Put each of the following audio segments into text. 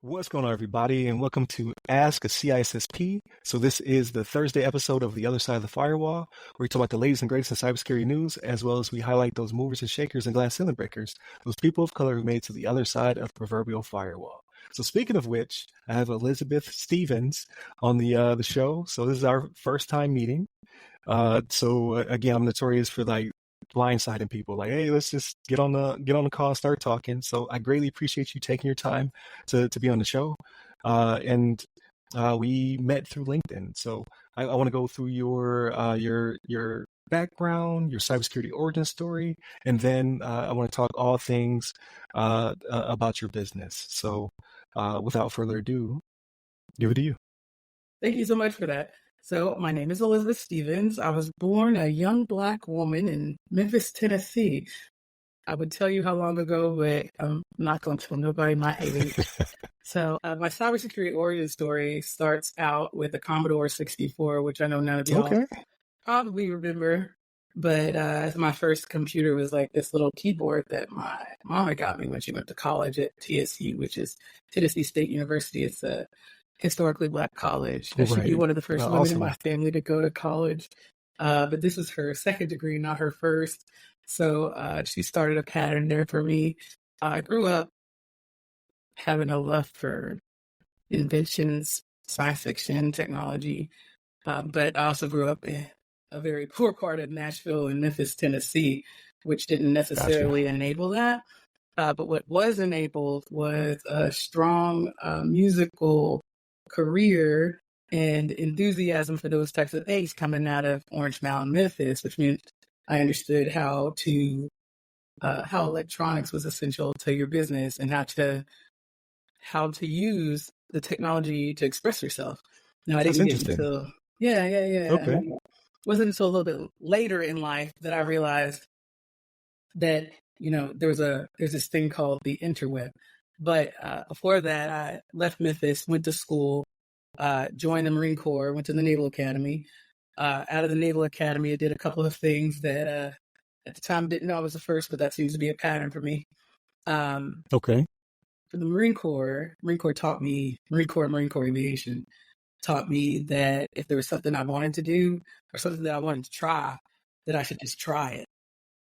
What's going on, everybody, and welcome to Ask a CISSP. So this is the Thursday episode of The Other Side of the Firewall, where we talk about the latest and greatest in cybersecurity news, as well as we highlight those movers and shakers and glass ceiling breakers, those people of color who made it to the other side of the proverbial firewall. So speaking of which, I have Elizabeth Stevens on the show. So this is our first time meeting. Again, I'm notorious for blindsiding people. Like, hey, let's just get on the call and start talking. So I greatly appreciate you taking your time to be on the show. And we met through LinkedIn. So I want to go through your background, your cybersecurity origin story, and then I want to talk all things about your business. So without further ado, give it to you. Thank you so much for that. So my name is Elizabeth Stevens. I was born a young Black woman in Memphis, Tennessee. I would tell you how long ago, but I'm not going to tell nobody my age. So my cybersecurity origin story starts out with a Commodore 64, which I know none of y'all probably remember. But my first computer was like this little keyboard that my mama got me when she went to college at TSU, which is Tennessee State University. It's a historically Black college. She should be one of the first women in my family to go to college. But this was her second degree, not her first. So she started a pattern there for me. I grew up having a love for inventions, science fiction, technology. But I also grew up in a very poor part of Nashville and Memphis, Tennessee, which didn't necessarily enable that. But what was enabled was a strong musical career and enthusiasm for those types of things coming out of Orange Mountain, Memphis, which means I understood how electronics was essential to your business and how to use the technology to express yourself. Now, I didn't get until okay. It wasn't until a little bit later in life that I realized that there's this thing called the interweb. But before that, I left Memphis, went to school, joined the Marine Corps, went to the Naval Academy. Out of the Naval Academy, I did a couple of things that at the time didn't know I was the first, but that seems to be a pattern for me. Okay. For the Marine Corps taught me, Marine Corps Aviation taught me that if there was something I wanted to do or something that I wanted to try, that I should just try it,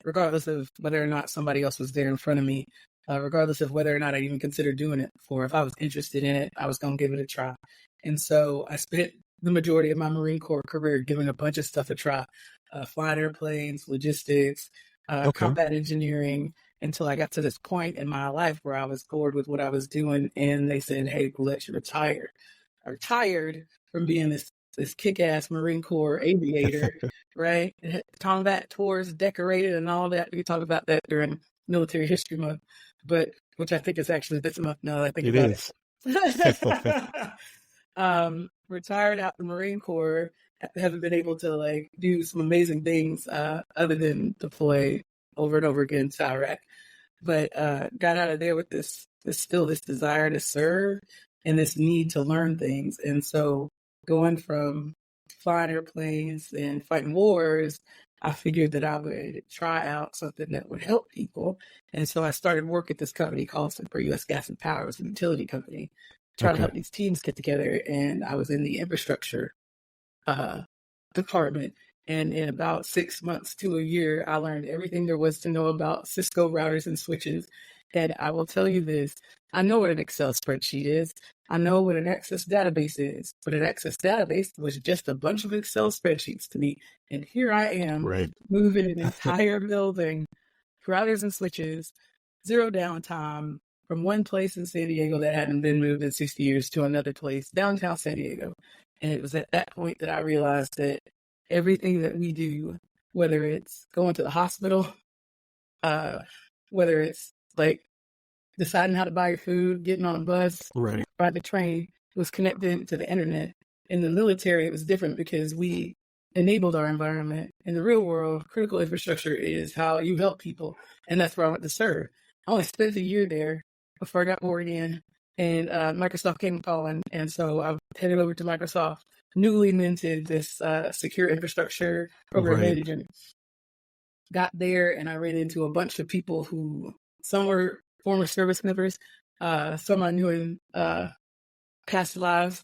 regardless of whether or not somebody else was there in front of me. Regardless of whether or not I even considered doing it before. If I was interested in it, I was going to give it a try. And so I spent the majority of my Marine Corps career giving a bunch of stuff a try, flying airplanes, logistics, combat engineering, until I got to this point in my life where I was bored with what I was doing. And they said, hey, we'll let you retire. I retired from being this kick-ass Marine Corps aviator, right? Combat tours, decorated and all that. We talk about that during Military History Month, but which I think is actually this month now that I think about it. Retired out the Marine Corps, haven't been able to do some amazing things other than deploy over and over again to Iraq. But got out of there with this desire to serve and this need to learn things. And so going from flying airplanes and fighting wars, I figured that I would try out something that would help people. And so I started work at this company called Cyber U.S. Gas and Power. It was a utility company, trying to help these teams get together. And I was in the infrastructure department. And in about 6 months to a year, I learned everything there was to know about Cisco routers and switches. And I will tell you this, I know what an Excel spreadsheet is. I know what an Access database is, but an Access database was just a bunch of Excel spreadsheets to me. And here I am moving an entire building, routers and switches, zero downtime, from one place in San Diego that hadn't been moved in 60 years to another place, downtown San Diego. And it was at that point that I realized that everything that we do, whether it's going to the hospital, whether it's deciding how to buy your food, getting on a bus, ride the train, was connected to the internet. In the military, it was different because we enabled our environment. In the real world, critical infrastructure is how you help people. And that's where I went to serve. I only spent a year there before I got bored again. And Microsoft came calling. And so I headed over to Microsoft, newly minted this secure infrastructure program manager. Got there and I ran into a bunch of people who, some were former service members, some I knew in past lives.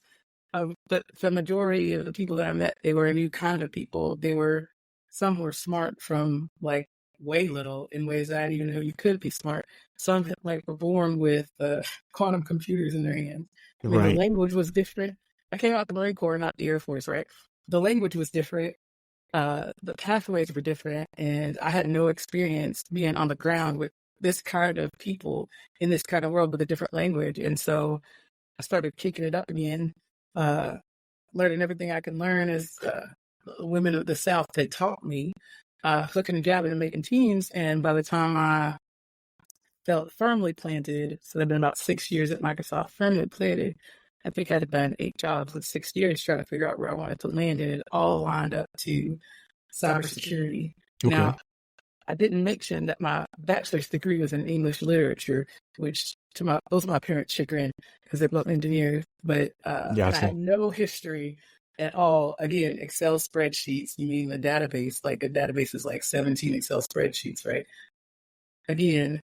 But the majority of the people that I met, they were a new kind of people. Some were smart from like way little in ways that I didn't even know you could be smart. Some like were born with quantum computers in their hands. I mean, the Right. language was different. I came out the Marine Corps, not the Air Force, right? The language was different. The pathways were different, and I had no experience being on the ground with this kind of people in this kind of world with a different language. And so I started kicking it up again, learning everything I could learn as women of the South had taught me, hooking and jabbing and making teams. And by the time I felt firmly planted, so I've been about 6 years at Microsoft, firmly planted, I think I'd done 8 jobs in 6 years trying to figure out where I wanted to land, and it all lined up to cybersecurity. Okay. Now, I didn't mention that my bachelor's degree was in English literature, which both my parents' chagrin because they're both engineers, but I Gotcha. had no history at all. Again, Excel spreadsheets, you mean a database, like a database is like 17 Excel spreadsheets, right? Again,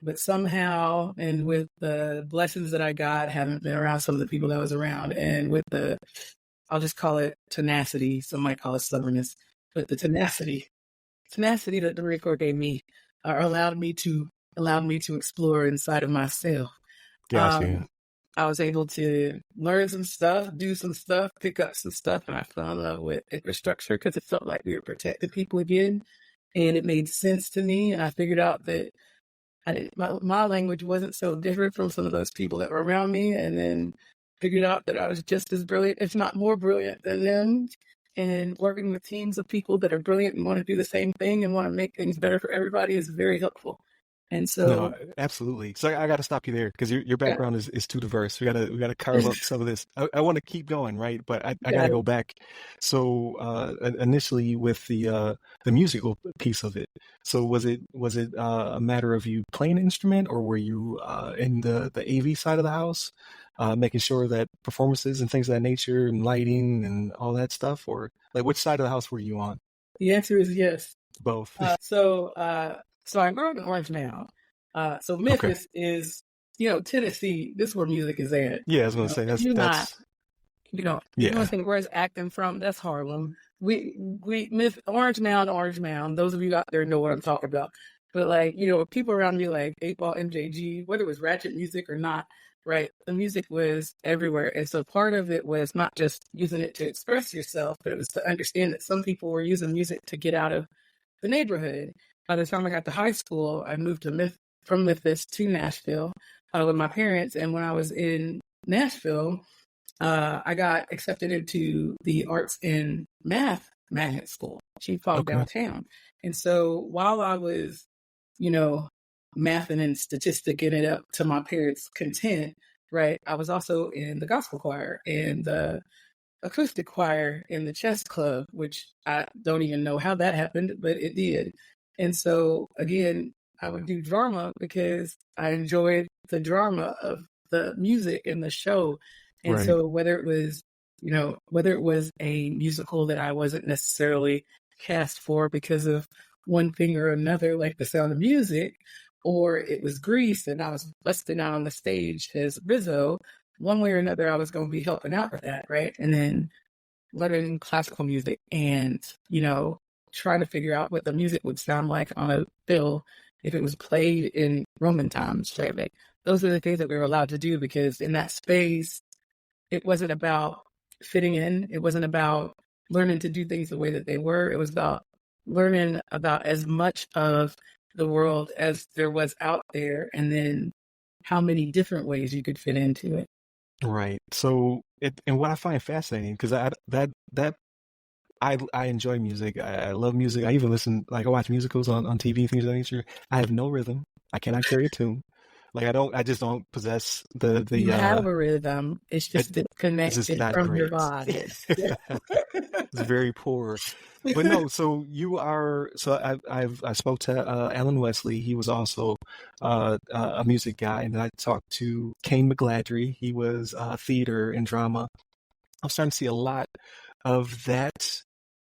but somehow, and with the blessings that I got, haven't been around some of the people that I was around, and with I'll just call it tenacity, some might call it stubbornness, but the tenacity that the Marine Corps gave me allowed me to explore inside of myself. Gotcha. I was able to learn some stuff, do some stuff, pick up some stuff, and I fell in love with infrastructure because it felt like we were protecting people again, and it made sense to me. And I figured out that my language wasn't so different from some of those people that were around me, and then figured out that I was just as brilliant, if not more brilliant than them. And working with teams of people that are brilliant and want to do the same thing and want to make things better for everybody is very helpful. And so, No, absolutely. So I got to stop you there because your background is too diverse. We gotta carve up some of this. I want to keep going, right? But I got to go back. So initially with the musical piece of it. So was it a matter of you playing an instrument, or were you in the AV side of the house, making sure that performances and things of that nature and lighting and all that stuff, or like which side of the house were you on? the answer is yes. Both. So I grew up in Orange now. So Memphis is, Tennessee. This is where music is at. Yeah, I was gonna say that's You don't think where's acting from? That's Harlem. Orange Mound. Those of you out there know what I'm talking about. But like, people around me like 8 Ball MJG, whether it was ratchet music or not, right? The music was everywhere. And so part of it was not just using it to express yourself, but it was to understand that some people were using music to get out of the neighborhood. By the time I got to high school, I moved from Memphis to Nashville with my parents. And when I was in Nashville, I got accepted into the arts and math magnet school, Chief Hall downtown. And so while I was, mathing and statisticking it up to my parents' content, right, I was also in the gospel choir and the acoustic choir in the chess club, which I don't even know how that happened, but it did. And so again, I would do drama because I enjoyed the drama of the music and the show. And Right. so whether it was a musical that I wasn't necessarily cast for because of one thing or another, like The Sound of Music, or it was Grease and I was busting out on the stage as Rizzo, one way or another, I was going to be helping out with that, right? And then learning classical music and, trying to figure out what the music would sound like on a bill if it was played in Roman times, right? Like, those are the things that we were allowed to do because in that space, it wasn't about fitting in. It wasn't about learning to do things the way that they were. It was about learning about as much of the world as there was out there, and then how many different ways you could fit into it. Right. So and what I find fascinating, because I enjoy music. I love music. I even listen, like I watch musicals on TV, things of that nature. I have no rhythm. I cannot carry a tune. Like I just don't possess the You have a rhythm. It's just disconnected from your body. It's very poor. But no, so you are. So I spoke to Alan Wesley. He was also a music guy, and then I talked to Kane McGladrey. He was theater and drama. I'm starting to see a lot of that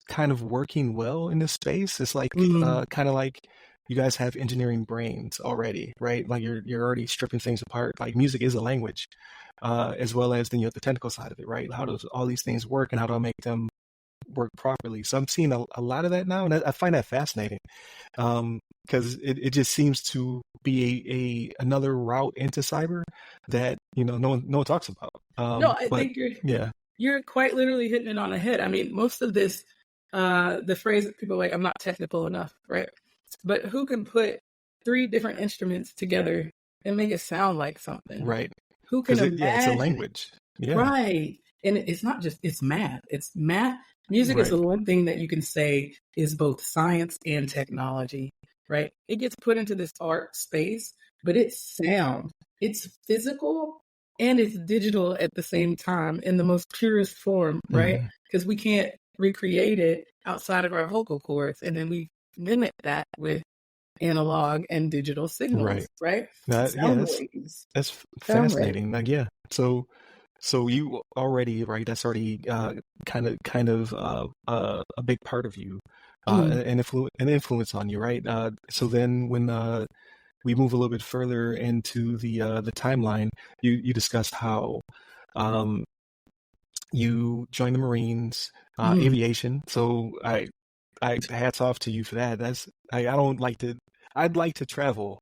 kind of working well in this space. It's like kind of like you guys have engineering brains already, right? Like you're already stripping things apart. Like music is a language, as well as then you have the technical side of it, right? How does all these things work and how do I make them work properly? So I'm seeing a lot of that now, and I find that fascinating, because it just seems to be a another route into cyber that no one talks about. No, I But think yeah, you're quite literally hitting it on the head. I mean, most of this, the phrase that people are like, I'm not technical enough, right? But who can put three different instruments together and make it sound like something? right. Who can Because it's a imagine it? language. Yeah, Right. And it's not just, it's math. It's math. Music is right. the one thing that you can say is both science and technology, right? It gets put into this art space, but it's sound. It's physical and it's digital at the same time in the most purest form, right? Mhm. Because we can't recreate it outside of our vocal cords. And then we mimic that with analog and digital signals, Right. right? Yeah, Sound waves. that's Sound waves. fascinating. Like, yeah. So you already, right? That's already kind of a big part of you, Mm, an influence on you, right? So then when we move a little bit further into the timeline, you discussed how um you joined the Marines, mm. aviation. So I hats off to you for that. I don't like to. I'd like to travel.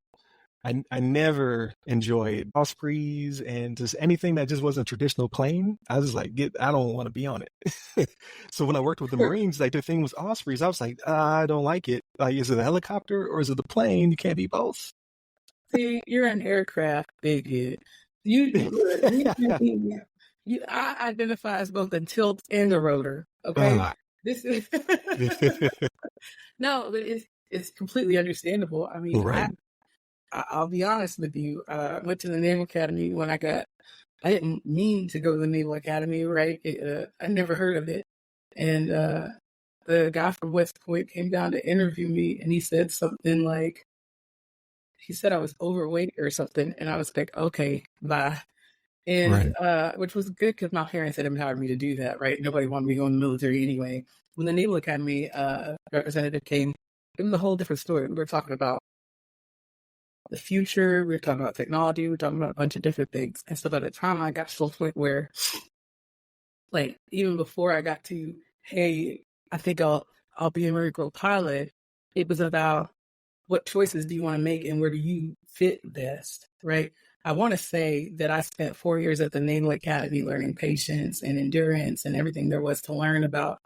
I never enjoyed Ospreys and just anything that just wasn't traditional plane. I was like, I don't want to be on it. So when I worked with the Marines, like the thing was Ospreys. I was like, I don't like it. Like, is it a helicopter or is it a plane? You can't be both. See, you're an aircraft bigot. I identify as both a tilt and a rotor. Okay, Ah. this is no, but it's completely understandable. I mean, Right, I'll be honest with you. I went to the Naval Academy when I got. I didn't mean to go to the Naval Academy, right? I never heard of it, and the guy from West Point came down to interview me, and he said something like, he said I was overweight or something, and I was like, okay, bye. And right, which was good because my parents had empowered me to do that, right? Nobody wanted me to go in the military anyway. When the Naval Academy representative came, it was a whole different story. We were talking about the future, we were talking about technology, we were talking about a bunch of different things. And so by the time I got to the point where, like, even before I got to, hey, I think I'll be a Marine Corps pilot, it was about what choices do you want to make and where do you fit best, right? I want to say that I spent 4 years at the Naval Academy learning patience and endurance and everything there was to learn about,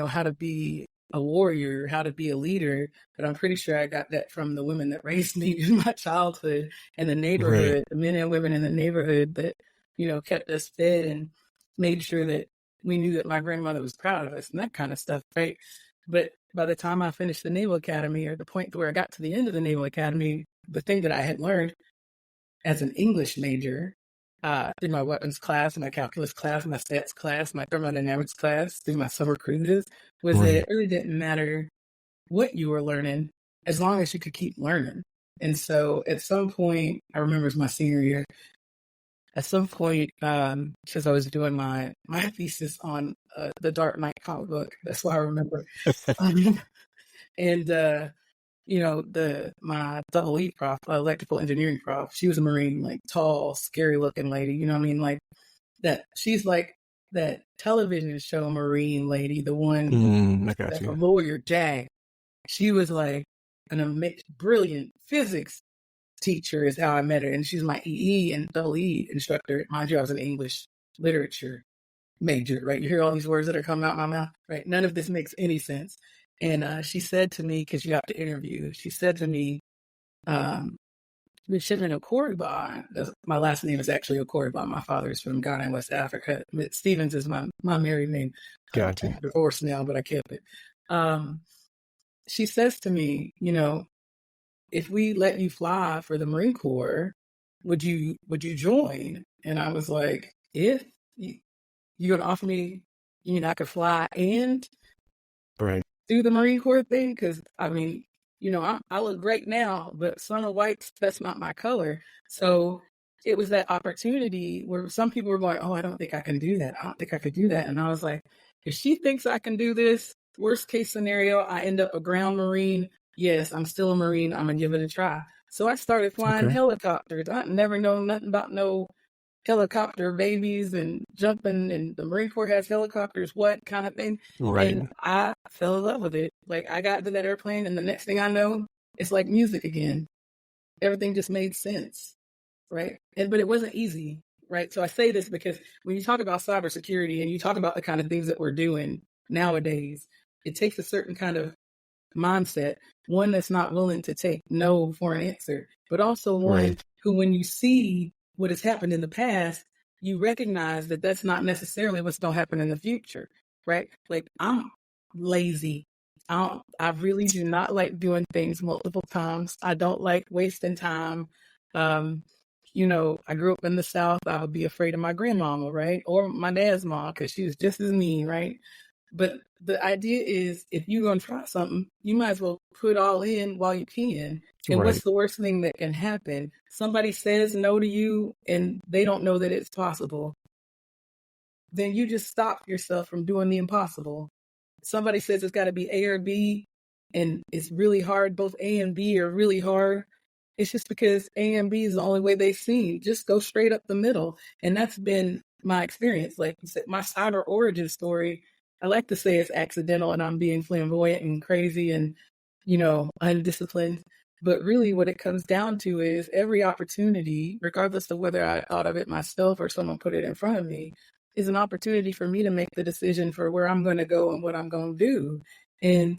how to be a warrior, how to be a leader. But I'm pretty sure I got that from the women that raised me in my childhood and the right, neighborhood, the men and women in the neighborhood that, kept us fed and made sure that we knew that my grandmother was proud of us and that kind of stuff, right? But by the time I finished the Naval Academy, or the point where I got to the end of the Naval Academy, the thing that I had learned as an English major, through my weapons class, my calculus class, my stats class, my thermodynamics class, through my summer cruises, was that right. it really didn't matter what you were learning as long as you could keep learning. And so at some point, I remember it was my senior year, at some point, because I was doing my thesis on the Dark Knight comic book, that's why I remember. Um, and my double E prof, electrical engineering prof, she was a Marine, like tall, scary looking lady. You know what I mean? Like that. She's like that television show Marine lady, the one I got that's a you. lawyer, Jag. She was like brilliant physics teacher is how I met her, and she's my EE and double E instructor. Mind you, I was an English literature major, right? You hear all these words that are coming out my mouth, right? None of this makes any sense. And she said to me, because you have to interview, she said to me, Shipman Okoriba, my last name is actually Okoriba. My father is from Ghana and West Africa. Stevens is my married name. Got you. I'm divorced now, but I kept it. She says to me, if we let you fly for the Marine Corps, would you join? And I was like, if you're gonna offer me, I could fly and Right. do the Marine Corps thing? Because I mean, I look great now, but Son of Whites, that's not my color. So it was that opportunity where some people were going, oh, I don't think I can do that. I don't think I could do that. And I was like, if she thinks I can do this, worst case scenario, I end up a ground Marine yes, I'm still a Marine. I'm going to give it a try. So I started flying Okay. helicopters. I never known nothing about no helicopter babies and jumping, and the Marine Corps has helicopters, what kind of thing. Right. And I fell in love with it. Like, I got to that airplane, and the next thing I know, it's like music again. Everything just made sense, right? But it wasn't easy, right? So I say this because when you talk about cybersecurity and you talk about the kind of things that we're doing nowadays, it takes a certain kind of mindset, one that's not willing to take no for an answer, but also one Right. who, when you see what has happened in the past, you recognize that that's not necessarily what's going to happen in the future, right? Like, I'm lazy. I really do not like doing things multiple times. I don't like wasting time. Um, I grew up in the South. I would be afraid of my grandmama, right? Or my dad's mom, because she was just as mean, right? But the idea is, if you're going to try something, you might as well put all in while you can. And Right. what's the worst thing that can happen? Somebody says no to you and they don't know that it's possible. Then you just stop yourself from doing the impossible. Somebody says it's got to be A or B, and it's really hard. Both A and B are really hard. It's just because A and B is the only way they see. Just go straight up the middle. And that's been my experience. Like you said, my cyber origin story, I like to say it's accidental and I'm being flamboyant and crazy and, undisciplined. But really what it comes down to is every opportunity, regardless of whether I thought of it myself or someone put it in front of me, is an opportunity for me to make the decision for where I'm going to go and what I'm going to do. And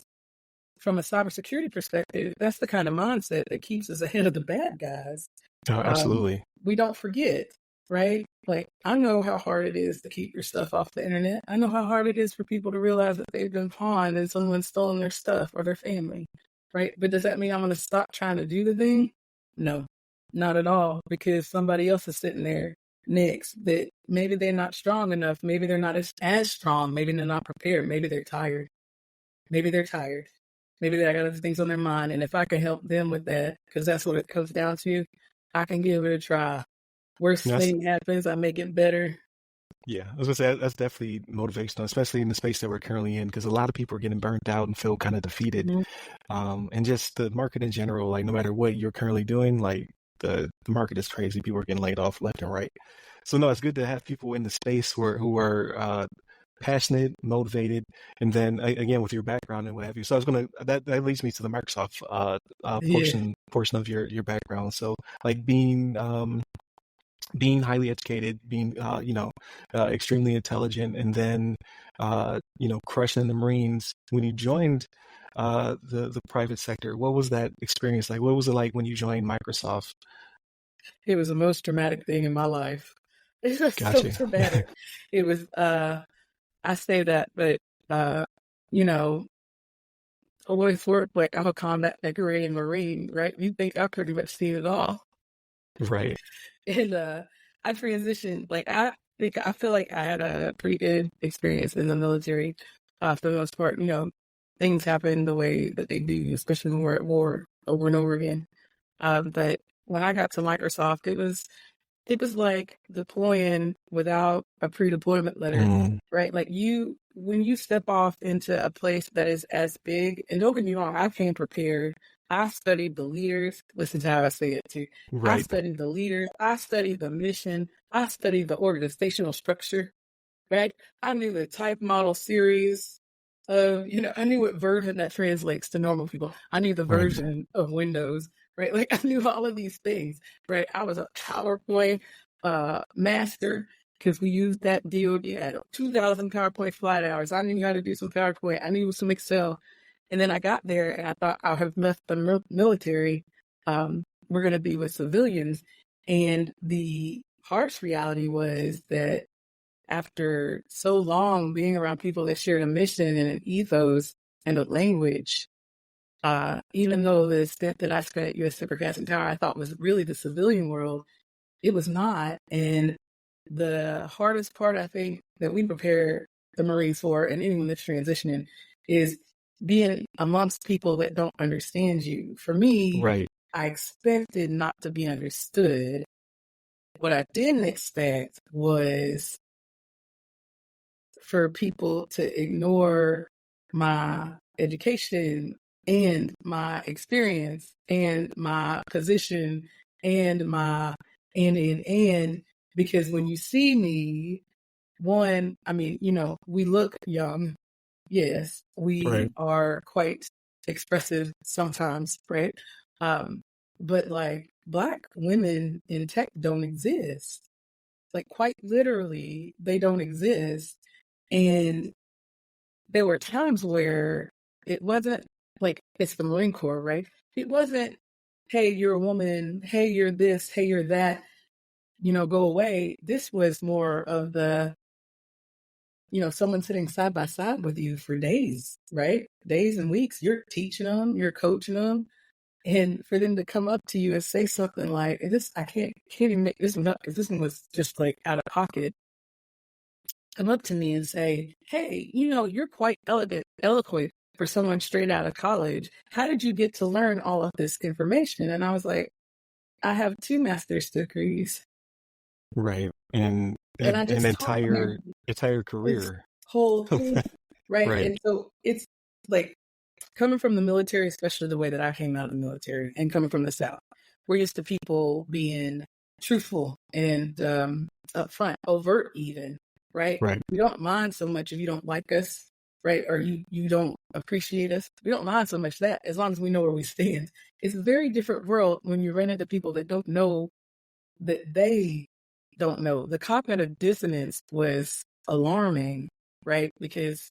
from a cybersecurity perspective, that's the kind of mindset that keeps us ahead of the bad guys. Oh, absolutely. We don't forget, right? Like, I know how hard it is to keep your stuff off the internet. I know how hard it is for people to realize that they've been pawned and someone's stolen their stuff or their family, right? But does that mean I'm going to stop trying to do the thing? No, not at all, because somebody else is sitting there next that maybe they're not strong enough. Maybe they're not as strong. Maybe they're not prepared. Maybe they're tired. Maybe they're tired. Maybe they got other things on their mind. And if I can help them with that, because that's what it comes down to, I can give it a try. Worst That's thing happens, I make it better. Yeah, I was gonna say that's definitely motivational, especially in the space that we're currently in, because a lot of people are getting burnt out and feel kind of defeated. Mhm. And just the market in general, like no matter what you're currently doing, like the market is crazy. People are getting laid off left and right. So no, it's good to have people in the space who are passionate, motivated, and then again with your background and what have you. So I was gonna that leads me to the Microsoft Yeah. portion of your background. So like being highly educated, being extremely intelligent, and then crushing the Marines. When you joined the private sector, what was that experience like? What was it like when you joined Microsoft? It was the most dramatic thing in my life. It was so Gotcha. dramatic. It was, I say that, but, you know, always worked like I'm a combat decorating Marine, right? You think I pretty much seen it all. Right. And I transitioned, like, I feel like I had a pretty good experience in the military. For the most part, things happen the way that they do, especially when we're at war over and over again. But when I got to Microsoft, it was like deploying without a pre-deployment letter, Mm, right? Like, when you step off into a place that is as big, and don't get me wrong, I came prepared. I studied the leaders. Listen to how I say it too. I right. studied the leaders. I studied the mission. I studied the organizational structure, right? I knew the type, model, series of, I knew what version that translates to normal people. I knew the Right. version of Windows, right? Like, I knew all of these things, right? I was a PowerPoint master because we used that DoD at 2,000 PowerPoint flight hours. I knew how to do some PowerPoint. I knew some Excel. And then I got there and I thought I have left the military. We're going to be with civilians. And the harsh reality was that after so long being around people that shared a mission and an ethos and a language, even though the stint that I spent at U.S. Cyber Casting Tower I thought was really the civilian world, it was not. And the hardest part, I think, that we prepare the Marines for, and anyone that's transitioning, is being amongst people that don't understand you. For me, Right. I expected not to be understood. What I didn't expect was for people to ignore my education, and my experience and my position and my and because when you see me, one, I mean, we look young. Yes, we Right. are quite expressive sometimes, right? But like Black women in tech don't exist. Like quite literally, they don't exist. And there were times where it wasn't like it's the Marine Corps, right? It wasn't, hey, you're a woman, hey, you're this, hey, you're that, go away. This was more of the, someone sitting side by side with you for days, right? Days and weeks. You're teaching them, you're coaching them. And for them to come up to you and say something like, this, I can't even make this one up because this one was just like out of pocket. Come up to me and say, hey, you're quite eloquent for someone straight out of college. How did you get to learn all of this information? And I was like, I have 2 master's degrees. Right. And And I an just taught entire them this career. whole thing, right? Right. And so it's like coming from the military, especially the way that I came out of the military and coming from the South, we're used to people being truthful and upfront, overt even, right? Right. We don't mind so much if you don't like us, right? Or you don't appreciate us. We don't mind so much that as long as we know where we stand. It's a very different world when you run into people that don't know that they don't know. The cognitive dissonance was alarming, right? Because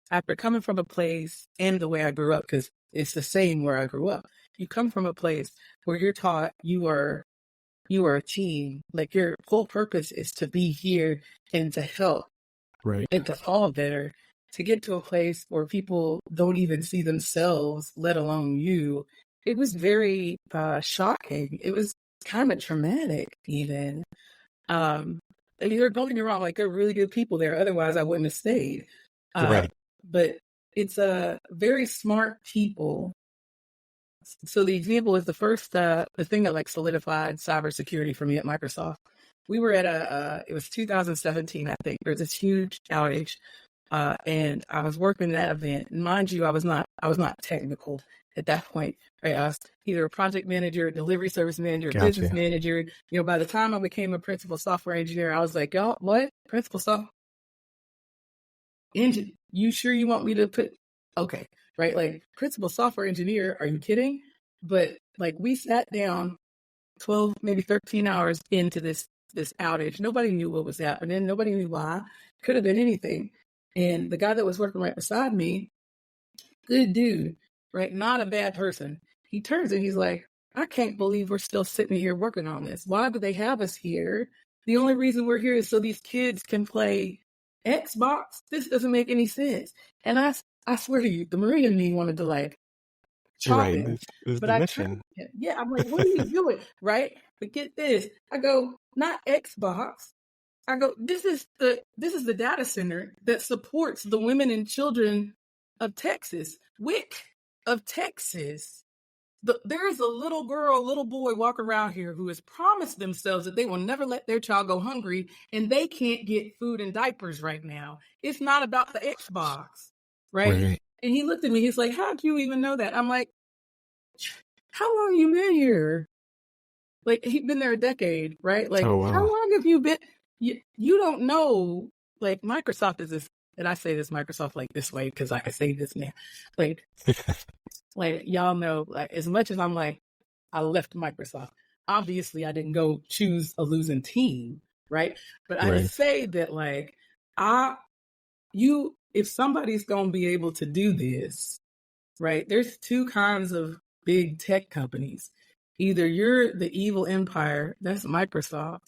after coming from a place and the way I grew up, because it's the same where I grew up, you come from a place where you're taught you are a team. Like your whole purpose is to be here and to help Right. and to fall better. To get to a place where people don't even see themselves, let alone you, it was very shocking. It was kind of traumatic, even. And don't get me wrong, like there are really good people there. Otherwise, I wouldn't have stayed. Right. But it's very smart people. So the example is the thing that like solidified cybersecurity for me at Microsoft. We were at it was 2017, I think. There was this huge outage, and I was working that event. And mind you, I was not technical at that point. Right, I was either a project manager, delivery service manager, Gotcha. business manager. By the time I became a principal software engineer, I was like, y'all, what? Principal software engineer? You sure you want me to put? Okay, right? Like principal software engineer? Are you kidding? But like we sat down 12, maybe 13 hours into this outage. Nobody knew what was happening. Nobody knew why. Could have been anything. And the guy that was working right beside me, good dude, right? Not a bad person. He turns and he's like, I can't believe we're still sitting here working on this. Why do they have us here? The only reason we're here is so these kids can play Xbox. This doesn't make any sense. And I swear to you, the Marine in me wanted to like chop Right. him. This is But the I mission. yeah, I'm like, what are you doing? Right? But get this. I go, not Xbox. I go, this is the data center that supports the women and children of Texas, WIC of Texas. There is a little girl, little boy walking around here who has promised themselves that they will never let their child go hungry, and they can't get food and diapers right now. It's not about the Xbox, right? Right. And he looked at me. He's like, how do you even know that? I'm like, how long you been here? Like he'd been there a decade, right? Like Oh, wow. how long have you been? You don't know. Like Microsoft is this, and I say this Microsoft like this way because I can say this now. Like y'all know, like as much as I'm like, I left Microsoft. Obviously, I didn't go choose a losing team, right? But I Right. say that like if somebody's gonna be able to do this, right? There's 2 kinds of big tech companies. Either you're the evil empire, that's Microsoft,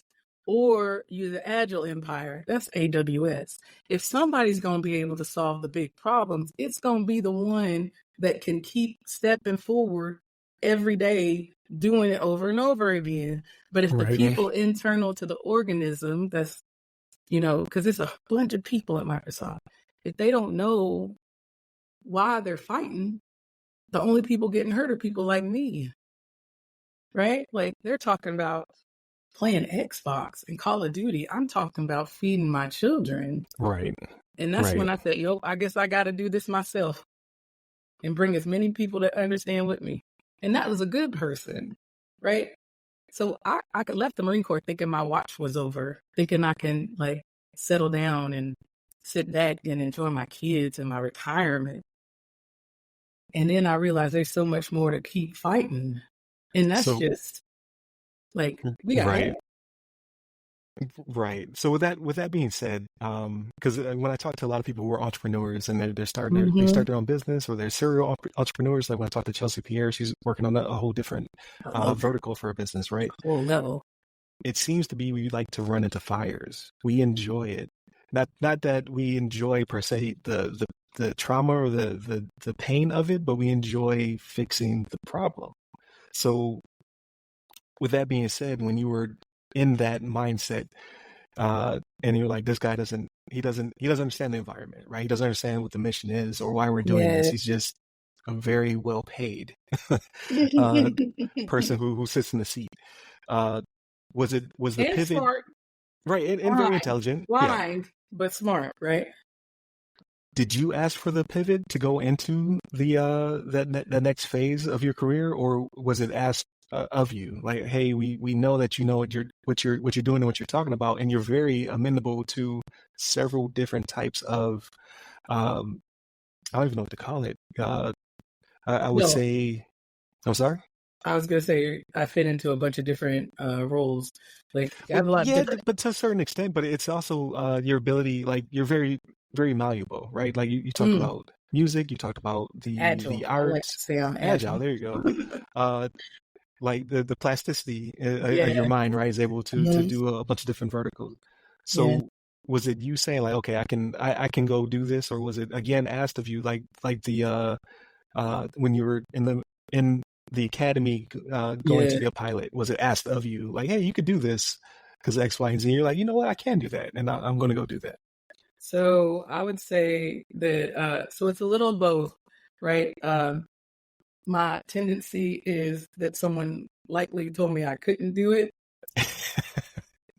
or you're the agile empire, that's AWS. If somebody's going to be able to solve the big problems, it's going to be the one that can keep stepping forward every day, doing it over and over again. But if the Right. people internal to the organism, that's, because it's a bunch of people at Microsoft, if they don't know why they're fighting, the only people getting hurt are people like me, right? Like they're talking about playing Xbox and Call of Duty. I'm talking about feeding my children. Right. And that's Right. when I said, I guess I got to do this myself. and bring as many people that understand with me. And that was a good person, right? So I left the Marine Corps thinking my watch was over, thinking I can like settle down and sit back and enjoy my kids and my retirement. And then I realized there's so much more to keep fighting. And that's So, just like, we got right. help. Right. So with that being said, because when I talk to a lot of people who are entrepreneurs and they're starting they Mm-hmm. start their own business or they're serial entrepreneurs, like when I talk to Chelsea Pierre, she's working on a whole different I love it. vertical for a business, right? Whole level. It seems to be we like to run into fires. We enjoy it. Not that we enjoy per se the trauma or the pain of it, but we enjoy fixing the problem. So with that being said, when you were in that mindset, and you're like, this guy doesn't understand the environment, right? He doesn't understand what the mission is or why we're doing this. Yeah. He's just a very well paid person who sits in the seat. Uh, was the And pivot smart. right and very Blind. intelligent? Yeah. Blind, but smart, right? Did you ask for the pivot to go into the next phase of your career, or was it asked of you? Like, hey, we know that you know what you're doing and what you're talking about, and you're very amenable to several different types of I don't even know what to call it. I would No, say, I'm sorry. I was gonna say I fit into a bunch of different roles. Like I Well, have a lot of yeah, different but to a certain extent, but it's also your ability. Like you're very malleable, right? Like you talked mm, about music, you talked about agile. the I like to arts, say I'm agile. agile. There you go. Uh, like the plasticity of your Yeah. mind, right, is able to Mhm. do a bunch of different verticals. Yeah. So was it you saying like, okay, I can go do this, or was it again asked of you like the when you were in the academy going to Yeah. be a pilot? Was it asked of you like, hey, you could do this because X, Y, and Z? You're like, you know what, I can do that, and I'm going to go do that. So I would say that so it's a little of both, right? My tendency is that someone likely told me I couldn't do it.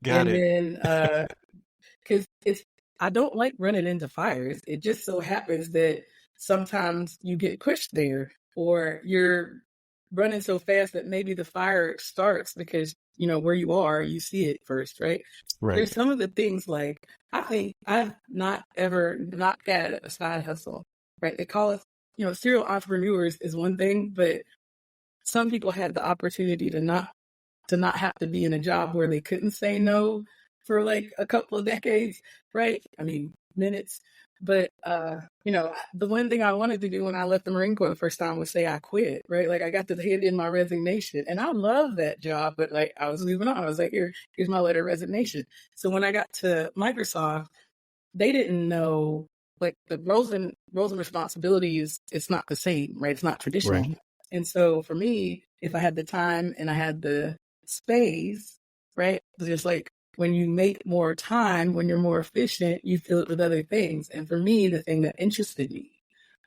Got And it. then because it's I don't like running into fires. It just so happens that sometimes you get pushed there, or you're running so fast that maybe the fire starts because you know where you are, you see it first, right? Right. There's some of the things like I think I've not ever not had a side hustle, right? They call us, you know, serial entrepreneurs is one thing, but some people had the opportunity to not have to be in a job where they couldn't say no for like a couple of decades, right? I mean, minutes. But you know, the one thing I wanted to do when I left the Marine Corps the first time was say I quit, right? Like I got to hand in my resignation, and I love that job, but like I was moving on. I was like, here's my letter of resignation. So when I got to Microsoft, they didn't know like the roles and responsibilities. It's not the same, right? It's not Right. traditional. And so for me, if I had the time and I had the space, right? It's just like when you make more time, when you're more efficient, you fill it with other things. And for me, the thing that interested me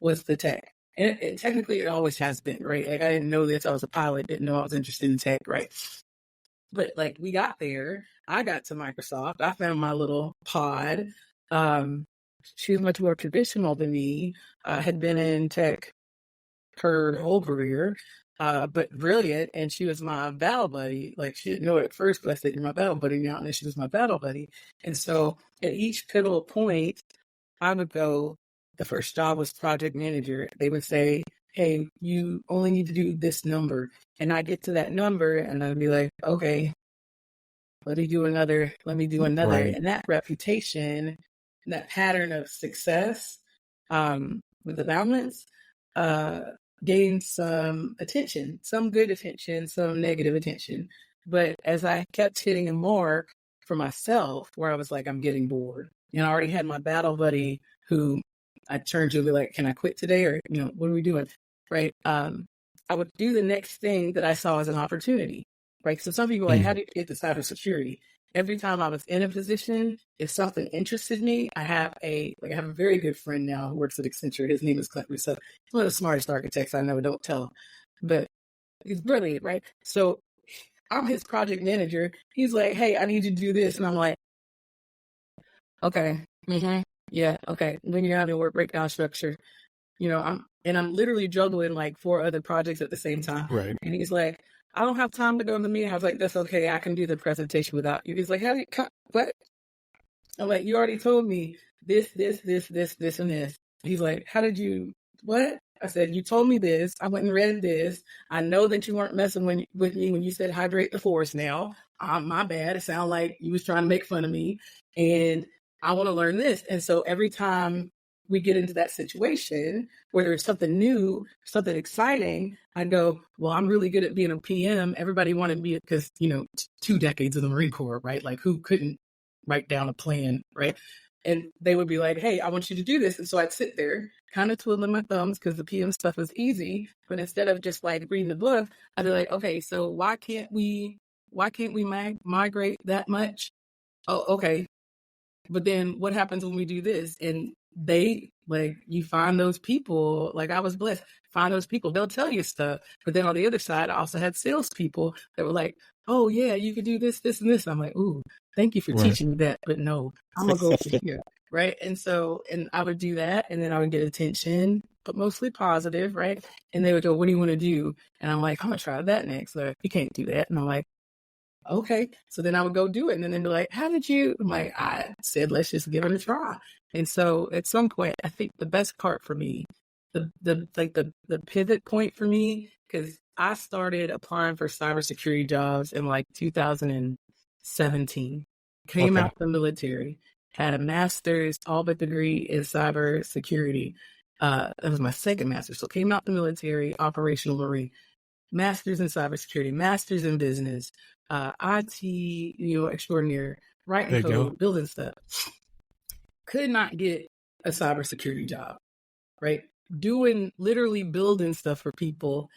was the tech. And technically, it always has been, right? Like I didn't know this. I was a pilot, didn't know I was interested in tech, right? But like we got there, I got to Microsoft. I found my little pod. Um, she was much more traditional than me. Had been in tech her whole career, but brilliant. And she was my battle buddy. Like she didn't know it at first, but I said, "You're my battle buddy now." And then she was my battle buddy. And so at each pivotal point, I would go. The first job was project manager. They would say, "Hey, you only need to do this number," and I get to that number, and I'd be like, "Okay, let me do another." Right. And that reputation, that pattern of success with the balance, uh, gained some attention, some good attention, some negative attention. But as I kept hitting a mark for myself, where I was like, I'm getting bored. And I already had my battle buddy who I turned to and be like, can I quit today? Or, you know, what are we doing? Right. I would do the next thing that I saw as an opportunity. Right. So some people are like, how Mm. do you get to cybersecurity? Every time I was in a position, if something interested me, I have a very good friend now who works at Accenture. His name is Clint Rousseau. He's one of the smartest architects I know. Don't tell him, but he's brilliant, right? So I'm his project manager. He's like, "Hey, I need you to do this," and I'm like, "Okay, yeah, okay." Then you have your work breakdown structure. I'm literally juggling like 4 other projects at the same time. Right. And he's like, I don't have time to go to the meeting. I was like, that's okay. I can do the presentation without you. He's like, what? I'm like, you already told me this, and this. He's like, how did you, what? I said, you told me this. I went and read this. I know that you weren't messing with me when you said hydrate the forest now. My bad. It sounded like you was trying to make fun of me. And I want to learn this. And so every time we get into that situation where there's something new, something exciting, I go, well, I'm really good at being a PM. Everybody wanted me because, 2 decades of the Marine Corps, right? Like who couldn't write down a plan, right? And they would be like, hey, I want you to do this. And so I'd sit there kind of twiddling my thumbs because the PM stuff was easy. But instead of just like reading the book, I'd be like, okay, so why can't we migrate that much? Oh, okay. But then what happens when we do this? And they, like, you find those people, like I was blessed, find those people, they'll tell you stuff. But then on the other side, I also had salespeople that were like, oh yeah, you could do this, this, and this. I'm like, ooh, thank you for teaching me that. But no, I'm going to go over here. Right. And I would do that. And then I would get attention, but mostly positive. Right. And they would go, what do you want to do? And I'm like, I'm going to try that next. So you can't do that. And I'm like, okay. So then I would go do it. And then they're like, how did you? I'm like, I said, let's just give it a try. And so at some point, I think the best part for me, the pivot point for me, because I started applying for cybersecurity jobs in like 2017, came out the military, had a master's, all but degree in cybersecurity. That was my second master's. So came out the military, operational Marine, master's in cybersecurity, master's in business, IT, extraordinaire, writing code, building stuff. Could not get a cybersecurity job, right? Literally building stuff for people,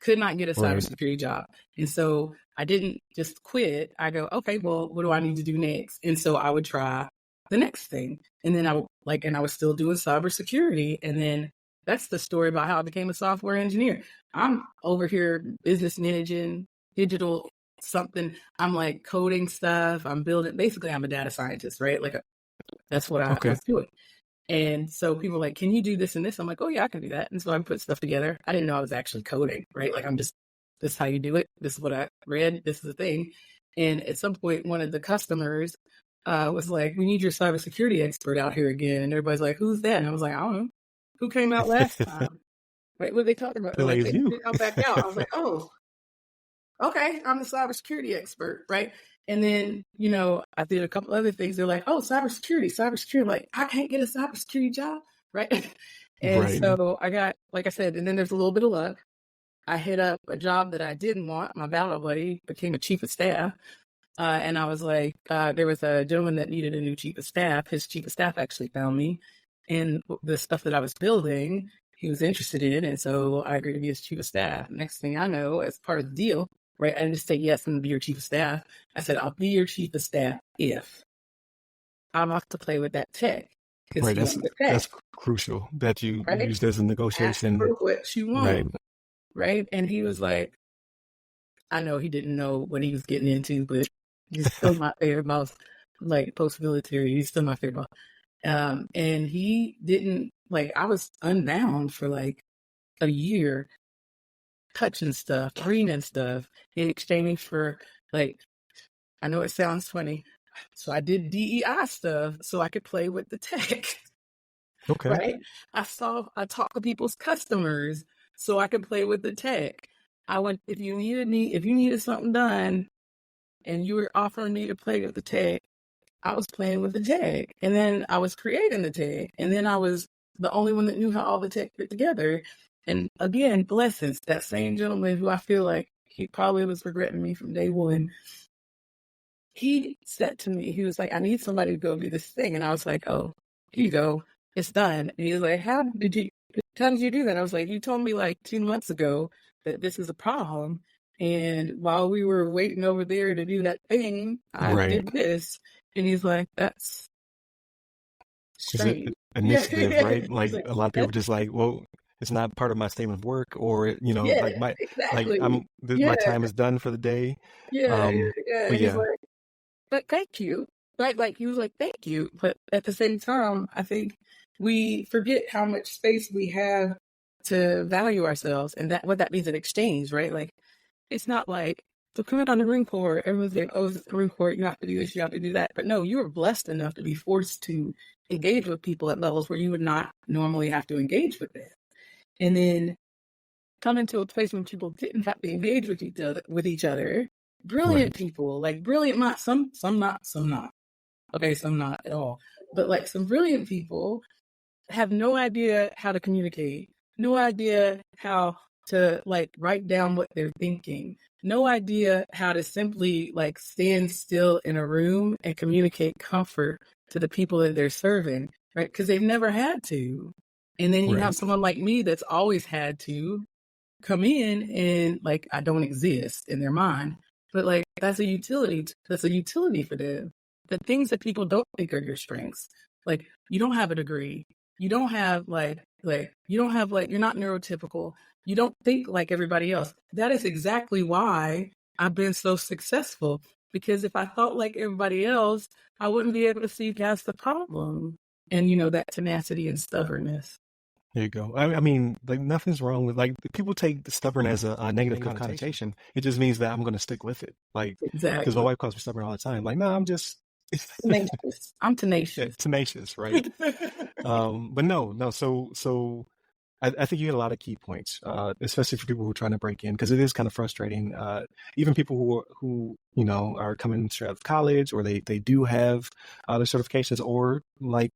could not get a cybersecurity job. And so I didn't just quit. I go, okay, well, what do I need to do next? And so I would try the next thing. And then I was still doing cybersecurity. And then that's the story about how I became a software engineer. I'm over here business managing, digital something. I'm like coding stuff. I'm building. Basically, I'm a data scientist, right? That's what I was doing. And so people are like, can you do this and this? I'm like, oh yeah, I can do that. And so I put stuff together. I didn't know I was actually coding, right? Like this is how you do it. This is what I read. This is the thing. And at some point, one of the customers was like, we need your cybersecurity expert out here again. And everybody's like, who's that? And I was like, I don't know. Who came out last time? Right? What are they talking about? Like, they come back out. I was like, oh, okay, I'm the cybersecurity expert, right? And then, I did a couple other things. They're like, oh, cybersecurity. Like, I can't get a cybersecurity job, right? And so I got, like I said, and then there's a little bit of luck. I hit up a job that I didn't want. My battle buddy became a chief of staff. And I was like, there was a gentleman that needed a new chief of staff. His chief of staff actually found me. And the stuff that I was building, he was interested in. And so I agreed to be his chief of staff. Next thing I know, as part of the deal, right, I didn't just say, yes, I'm going to be your chief of staff. I said, I'll be your chief of staff if I'm off to play with that tech. Right, that's crucial that you use this in negotiation. Ask for what you want, right? And he was like, I know he didn't know what he was getting into, but he's still my favorite boss, like post-military. He's still my favorite boss. And he didn't, I was unbound for like a year, touching stuff, reading stuff in exchange for I know it sounds funny. So I did DEI stuff so I could play with the tech. Okay. Right? I talked to people's customers so I could play with the tech. If you needed something done and you were offering me to play with the tech, I was playing with the tech. And then I was creating the tech. And then I was the only one that knew how all the tech fit together. And again, blessings, that same gentleman who I feel like he probably was regretting me from day one. He said to me, he was like, I need somebody to go do this thing. And I was like, oh, here you go. It's done. And he was like, how did you do that? I was like, you told me 2 months ago that this is a problem. And while we were waiting over there to do that thing, I did this. And he's like, that's strange. Initiative, right? A lot of people just well, it's not part of my statement of work, or my time is done for the day. He's like, but thank you. Right? He was like, thank you. But at the same time, I think we forget how much space we have to value ourselves, and that what that means in exchange, right? Like, it's not like to come out on the Marine Corps, everyone's like, oh, it's the Marine Corps, you have to do this, you have to do that. But no, you were blessed enough to be forced to engage with people at levels where you would not normally have to engage with them. And then come into a place when people didn't have to engage with each other. Brilliant people, like brilliant minds, some not, some not. Okay, some not at all. But like some brilliant people have no idea how to communicate, no idea how to like write down what they're thinking, no idea how to simply like stand still in a room and communicate comfort to the people that they're serving, right? Because they've never had to. And then you have someone like me that's always had to come in and like, I don't exist in their mind, but like, that's a utility for them. The things that people don't think are your strengths. Like, you don't have a degree. You don't have you're not neurotypical. You don't think like everybody else. That is exactly why I've been so successful. Because if I thought like everybody else, I wouldn't be able to see past the problem. And, that tenacity and stubbornness. There you go. I mean, like nothing's wrong with like people take the stubborn as a negative connotation. It just means that I'm going to stick with it. Like, exactly. Because my wife calls me stubborn all the time. Like, no, I'm just tenacious. I'm tenacious. Yeah, tenacious, right? But no. So I think you hit a lot of key points, especially for people who are trying to break in, because it is kind of frustrating. Even people who are coming straight out of college, or they do have their certifications, or like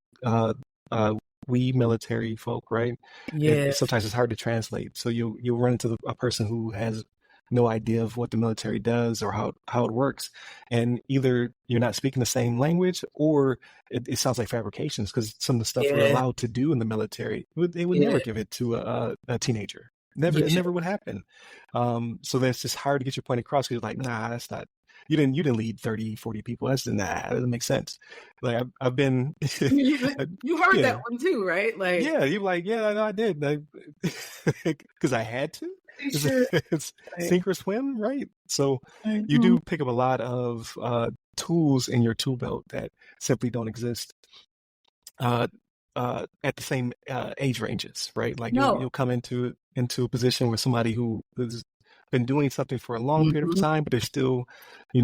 we military folk, right? Yeah. Sometimes it's hard to translate. So you'll run into a person who has no idea of what the military does or how it works. And either you're not speaking the same language, or it sounds like fabrications, because some of the stuff we're allowed to do in the military, they would never give it to a teenager. It never would happen. So that's just hard to get your point across, because you're like, nah, that's not, you didn't lead 30, 40 people. That doesn't make sense. Like I've been, you heard that one too, right? Like, yeah, you're like, yeah, I did. Because I had to. Sure. It's sink or swim, right? So you do pick up a lot of tools in your tool belt that simply don't exist at the same age ranges, right? Like you'll come into a position with somebody who has been doing something for a long period of time, but they're still, way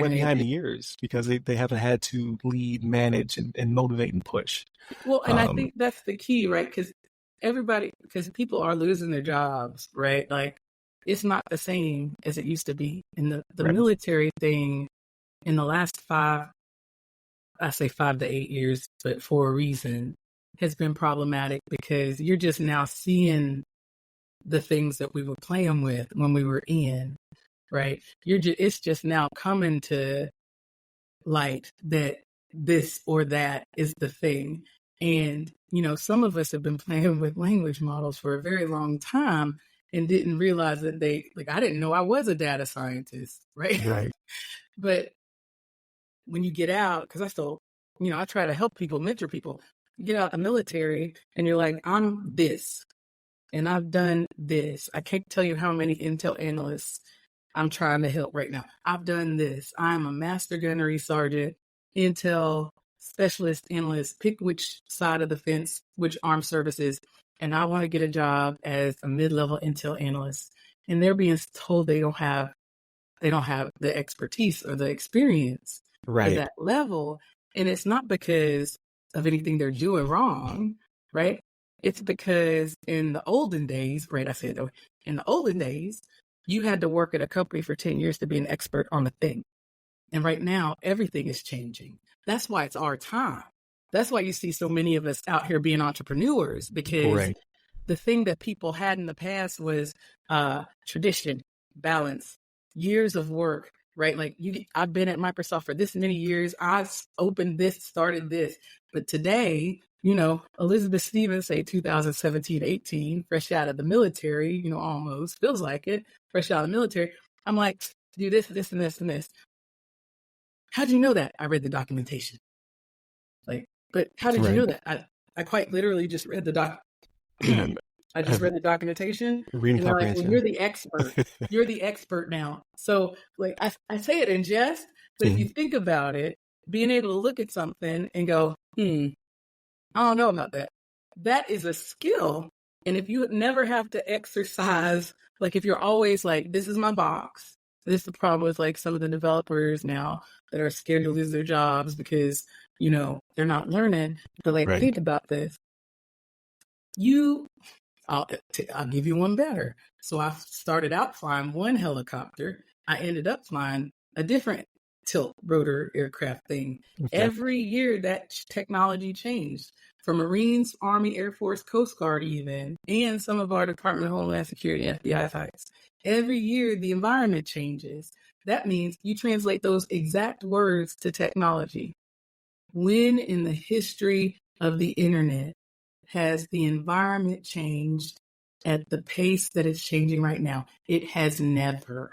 behind the years, because they haven't had to lead, manage, and motivate and push. Well, and I think that's the key, right? Because people are losing their jobs, right? Like, it's not the same as it used to be. And the military thing in the last 5 to 8 years, but for a reason, has been problematic, because you're just now seeing the things that we were playing with when we were in, right? It's just now coming to light that this or that is the thing. And, some of us have been playing with language models for a very long time and didn't realize that I didn't know I was a data scientist, right? Right. But when you get out, because I still, I try to help people, mentor people, you get out of the military and you're like, I'm this, and I've done this. I can't tell you how many Intel analysts I'm trying to help right now. I've done this. I'm a master gunnery sergeant, Intel specialist analyst, pick which side of the fence, which armed services, and I want to get a job as a mid-level Intel analyst. And they're being told they don't have the expertise or the experience at that level. And it's not because of anything they're doing wrong, right? It's because in the olden days, right? I said, in the olden days, you had to work at a company for 10 years to be an expert on the thing. And right now, everything is changing. That's why it's our time. That's why you see so many of us out here being entrepreneurs, because the thing that people had in the past was tradition, balance, years of work, right? Like I've been at Microsoft for this many years. I've opened this, started this. But today, Elizabeth Stevens, say 2017, 18, fresh out of the military, almost feels like it, fresh out of the military. I'm like, do this, this, and this, and this. How'd you know that? I read the documentation. But how did you know that? I quite literally just read the doc. I just read the documentation. Reading comprehension. Like, well, you're the expert. You're the expert now. So I say it in jest, but if you think about it, being able to look at something and go, I don't know about that. That is a skill. And if you never have to exercise, like if you're always like, this is my box. This is the problem with like some of the developers now that are scared to lose their jobs because, they're not learning. But like, Right. think about this. I'll give you one better. So I started out flying one helicopter. I ended up flying a different tilt rotor aircraft thing. Okay. Every year that technology changed for Marines, Army, Air Force, Coast Guard even, and some of our Department of Homeland Security, FBI sites. Every year the environment changes. That means you translate those exact words to technology. When in the history of the internet has the environment changed at the pace that it's changing right now? It has never.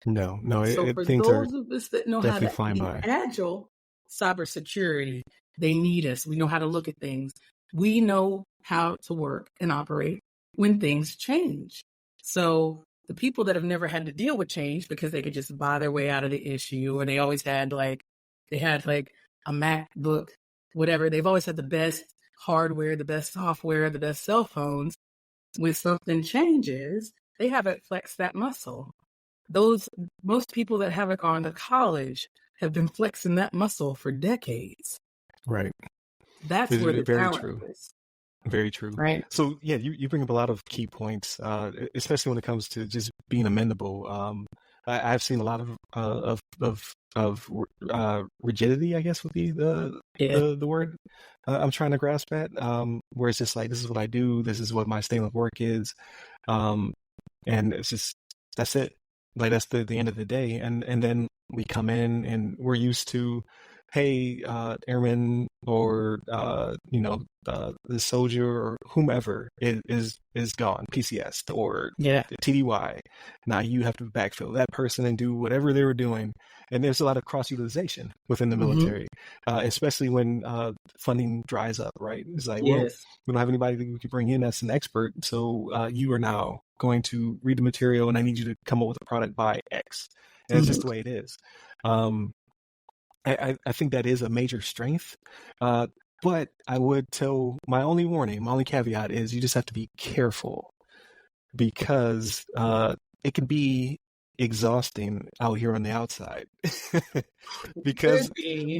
No, So for things are those of us that know how definitely to flying be by. agile, cybersecurity, they need us. We know how to look at things. We know how to work and operate when things change. So the people that have never had to deal with change because they could just buy their way out of the issue, or they always had they had a MacBook, whatever. They've always had the best hardware, the best software, the best cell phones. When something changes, they haven't flexed that muscle. Most people that haven't gone to college have been flexing that muscle for decades. Right. That's It's where the very talent true. is, Very true. right? So yeah, you bring up a lot of key points, especially when it comes to just being amendable. I've seen a lot of rigidity, I guess would be Yeah. the word I'm trying to grasp at. Where it's just like, this is what I do, this is what my statement of work is, and it's just that's it. Like that's the end of the day, and then we come in and we're used to, hey, airman or the soldier or whomever is gone, PCS or Yeah. TDY. Now you have to backfill that person and do whatever they were doing, and there's a lot of cross utilization within the military, especially when funding dries up. Right? It's like, well, Yes. we don't have anybody that we can bring in that's an expert, so you are now going to read the material, and I need you to come up with a product by X. And it's just the way it is. I think that is a major strength. But I would tell my only warning, my only caveat is you just have to be careful because it can be exhausting out here on the outside. Because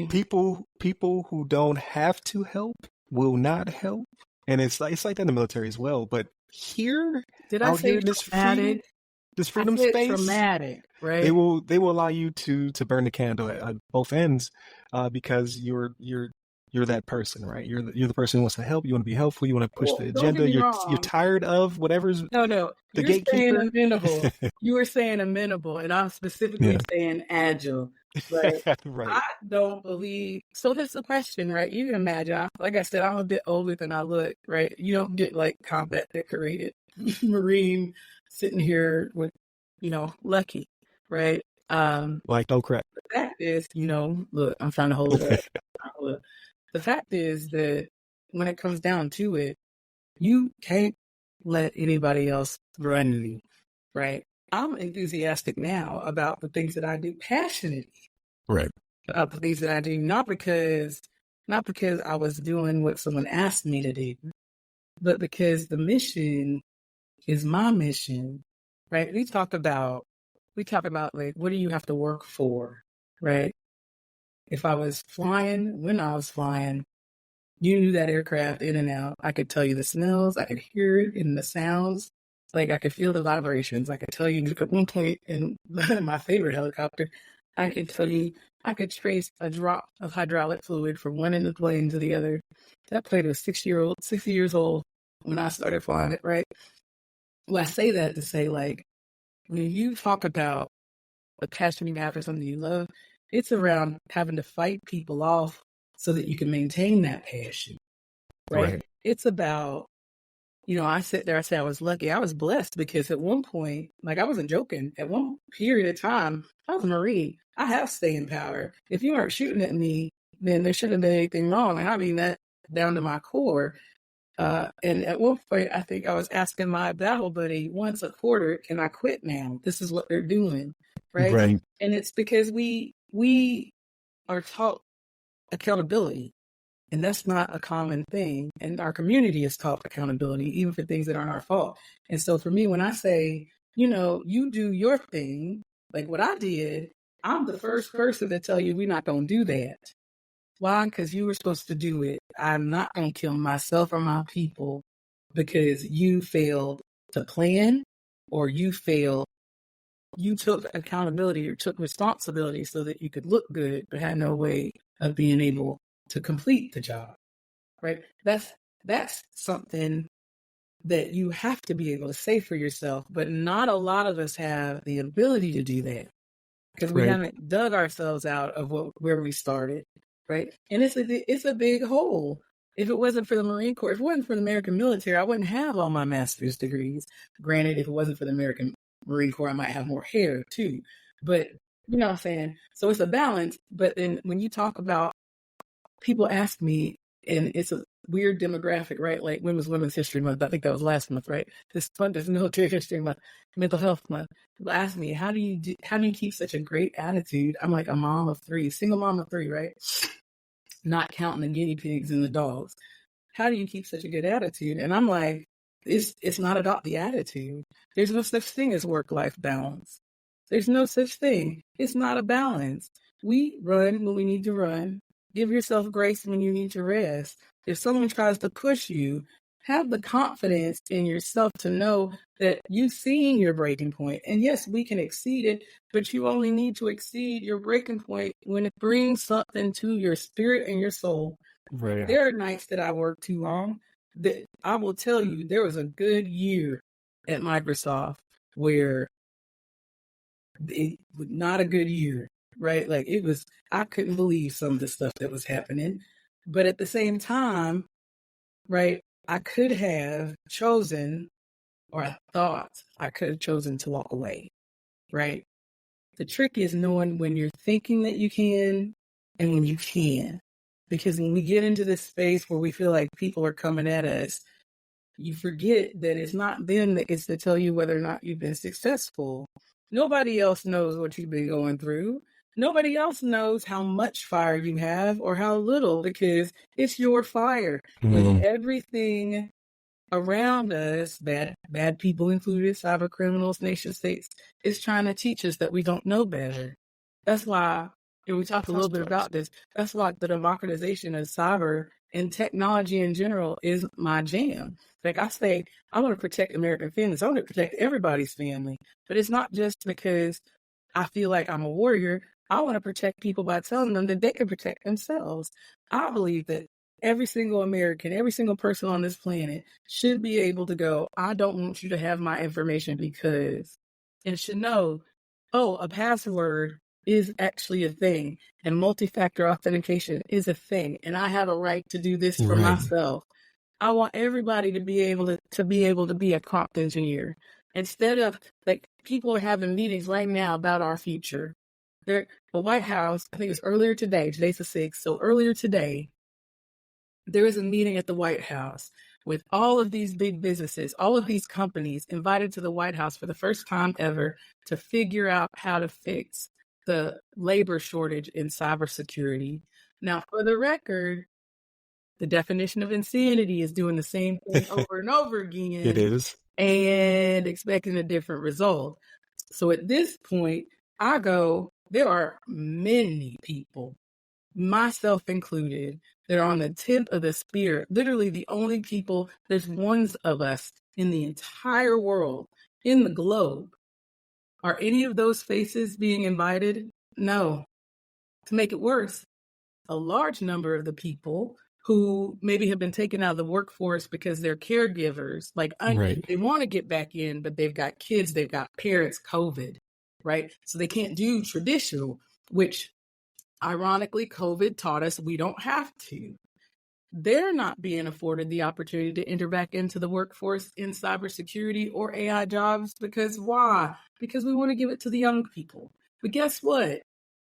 people who don't have to help will not help. And it's like that in the military as well. But here, Did I out say here in this traumatic? freedom I said space, traumatic, right? they will allow you to burn the candle at both ends, because you're that person, right? You're the person who wants to help. You want to be helpful. You want to push the Don't get agenda. me You're wrong. tired of whatever's No. the You're saying gatekeeper. amenable. You were saying amenable, and I'm specifically Yeah. saying agile. But Right. I don't believe. So that's the question, right? You can imagine. Like I said, I'm a bit older than I look, right? You don't get like combat decorated Marine sitting here with, lucky, right? Like no crap. The fact is, look, I'm trying to hold it up. Look, the fact is that when it comes down to it, you can't let anybody else run you, right? I'm enthusiastic now about the things that I do, passionate Right. about the things that I do, not because I was doing what someone asked me to do, but because the mission is my mission, right? We talk about like, what do you have to work for, right? If I was flying, when I was flying, you knew that aircraft in and out. I could tell you the smells. I could hear it in the sounds. Like I could feel the vibrations. I could tell you at one point in my favorite helicopter, I could tell you, I could trace a drop of hydraulic fluid from one end of the plane to the other. That plane was 60 years old when I started flying it, right? Well, I say that to say, like, when you talk about the passion you have for something you love, it's around having to fight people off so that you can maintain that passion, right? It's about, I sit there, I say I was lucky. I was blessed because at one point, like I wasn't joking, at one period of time, I was a Marine. I have staying power. If you weren't shooting at me, then there shouldn't have been anything wrong. And I mean that down to my core. And at one point, I think I was asking my battle buddy once a quarter, can I quit now? This is what they're doing, right? Right. And it's because we are taught accountability. And that's not a common thing. And our community is taught accountability, even for things that aren't our fault. And so for me, when I say, you do your thing, like what I did, I'm the first person to tell you we're not going to do that. Why? Because you were supposed to do it. I'm not going to kill myself or my people because you failed to plan or you took accountability or took responsibility so that you could look good, but had no way of being able to complete the job, right? That's something that you have to be able to say for yourself, but not a lot of us have the ability to do that because we haven't dug ourselves out of where we started, right? And it's a big hole. If it wasn't for the Marine Corps, if it wasn't for the American military, I wouldn't have all my master's degrees. Granted, if it wasn't for the American Marine Corps, I might have more hair too. But you know what I'm saying? So it's a balance. But then when you talk about, people ask me, and it's a weird demographic, right? Like Women's History Month. I think that was last month, right? This month is Military History Month, Mental Health Month. People ask me, how do you keep such a great attitude? I'm like a mom of three, single mom of three, right? Not counting the guinea pigs and the dogs. How do you keep such a good attitude? And I'm like, it's not about the attitude. There's no such thing as work-life balance. There's no such thing. It's not a balance. We run when we need to run. Give yourself grace when you need to rest. If someone tries to push you, have the confidence in yourself to know that you've seen your breaking point. And yes, we can exceed it, but you only need to exceed your breaking point when it brings something to your spirit and your soul. Right. There are nights that I work too long. That I will tell you, there was a good year at Microsoft where it was not a good year, right? Like I couldn't believe some of the stuff that was happening. But at the same time, right, I could have chosen, or I thought I could have chosen to walk away, right? The trick is knowing when you're thinking that you can and when you can. Because when we get into this space where we feel like people are coming at us, you forget that it's not them that gets to tell you whether or not you've been successful. Nobody else knows what you've been going through. Nobody else knows how much fire you have or how little, because it's your fire. When everything around us, bad people included, cyber criminals, nation states, is trying to teach us that we don't know better. That's why, and we talked a little bit about this, that's why the democratization of cyber and technology in general is my jam. Like I say, I want to protect American families. I want to protect everybody's family. But it's not just because I feel like I'm a warrior. I want to protect people by telling them that they can protect themselves. I believe that every single American, every single person on this planet should be able to go, I don't want you to have my information because, and should know, a password is actually a thing, and multi-factor authentication is a thing, and I have a right to do this for myself. I want everybody to be able to be a prompt engineer. Instead of, like, people are having meetings right now about our future. The White House, I think it was earlier today, today's the 6th, so earlier today, there was a meeting at the White House with all of these big businesses, all of these companies invited to the White House for the first time ever to figure out how to fix the labor shortage in cybersecurity. Now, for the record, the definition of insanity is doing the same thing over and over again. It is. And expecting a different result. So at this point, I go, there are many people, myself included, that are on the tip of the spear. Literally the only people, there's ones of us in the entire world, in the globe. Are any of those faces being invited? No. To make it worse, a large number of the people who maybe have been taken out of the workforce because they're caregivers, like they want to get back in, but they've got kids, they've got parents, COVID, right? So they can't do traditional, which ironically, COVID taught us we don't have to. They're not being afforded the opportunity to enter back into the workforce in cybersecurity or AI jobs because why? Because we want to give it to the young people. But guess what?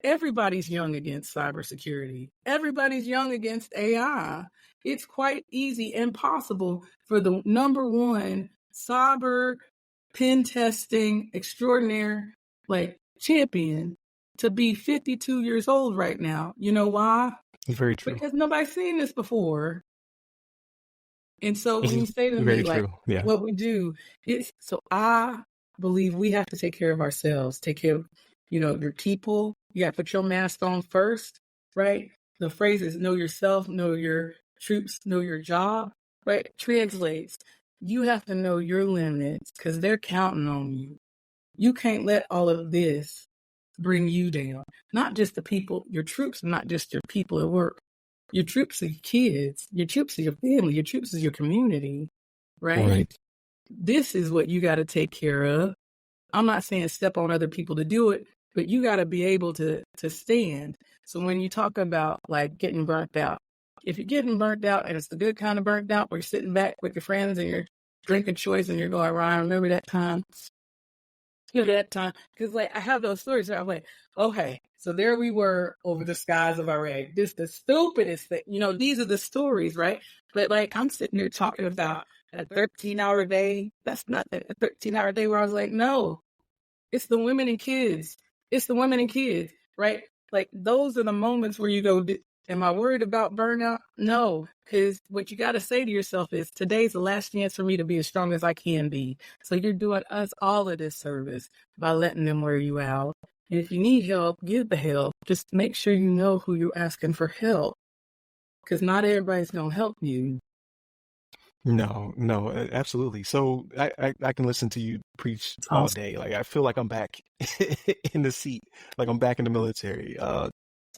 Everybody's young against cybersecurity. Everybody's young against AI. It's quite easy and possible for the number one cyber pen testing extraordinaire, like champion, to be 52 years old right now. You know why? Very true. because nobody's seen this before. And so when you say to me, Very like, true. Yeah. what we do is, so I believe we have to take care of ourselves, take care of, your people. You got to put your mask on first, right? The phrase is know yourself, know your troops, know your job, right? Translates. You have to know your limits because they're counting on you. You can't let all of this bring you down. Not just the people, your troops, not just your people at work. Your troops are your kids. Your troops are your family. Your troops is your community, right? Right. This is what you got to take care of. I'm not saying step on other people to do it, but you got to be able to stand. So when you talk about like getting burnt out, if you're getting burnt out and it's the good kind of burnt out where you're sitting back with your friends and you're drinking choice and you're going, Ryan, remember that time? That time, because like I have those stories where I'm like, okay, so there we were over the skies of Iraq. This the stupidest thing, these are the stories, right? But like I'm sitting there talking about a 13-hour day. That's not a 13-hour day where I was like, no, it's the women and kids. It's the women and kids, right? Like those are the moments where you go, am I worried about burnout? No, because what you got to say to yourself is today's the last chance for me to be as strong as I can be. So you're doing us all of this service by letting them wear you out. And if you need help, give the help. Just make sure you know who you're asking for help because not everybody's going to help you. No, no, absolutely. So I can listen to you preach all Awesome. day. Like I feel like I'm back in the seat, like I'm back in the military.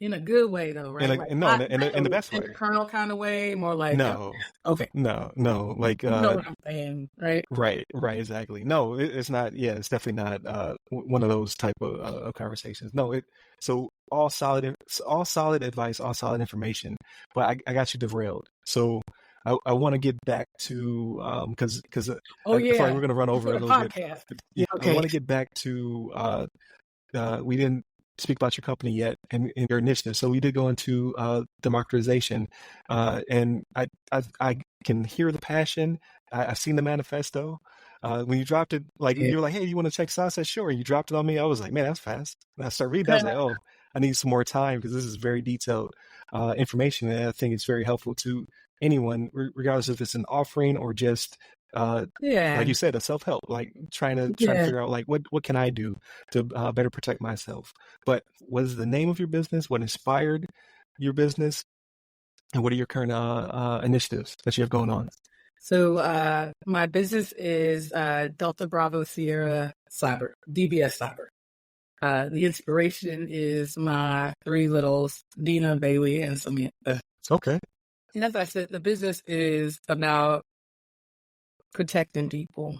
In a good way, though, right? In Like a, no, in the best in way. a colonel kind of way, more like, No, okay, no. Like you know what I'm saying, right? right, exactly. No, it's not. Yeah, it's definitely not one of those type of conversations. No, so all solid advice, all solid information. But I got you derailed. So I want to get back to because Oh I feel like yeah, we're gonna run over for it a the little bit. podcast. Yeah, Yeah, I okay. want to get back to we didn't speak about your company yet and your initiative. So we did go into democratization, and I can hear the passion. I've seen the manifesto. When you dropped it, like Yeah. you were like, "Hey, you want to check this out?" I said, "Sure." And you dropped it on me. I was like, "Man, that's fast." And I started reading. I was like, "Oh, I need some more time because this is very detailed information, and I think it's very helpful to anyone, regardless if it's an offering or just." Like Yeah, you said, a self help, like trying to yeah. figure out like what can I do to better protect myself. But what is the name of your business? What inspired your business? And what are your current initiatives that you have going on? So my business is Delta Bravo Sierra Cyber, DBS Cyber. The inspiration is my three littles, Dina, Bailey, and Samantha. Okay, And as I said, the business is about protecting people.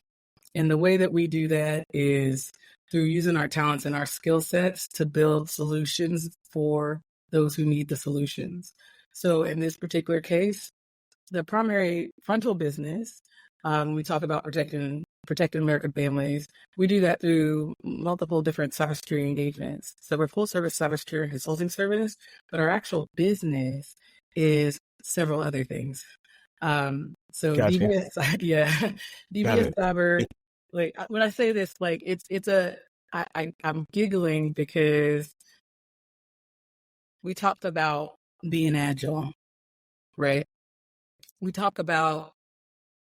And the way that we do that is through using our talents and our skill sets to build solutions for those who need the solutions. So in this particular case, the primary frontal business, we talk about protecting American families. We do that through multiple different cybersecurity engagements. So we're full service cybersecurity consulting service, but our actual business is several other things. So got you. DBS, yeah, Got DBS it. Cyber. Like when I say this, like I'm giggling because we talked about being agile, right? We talk about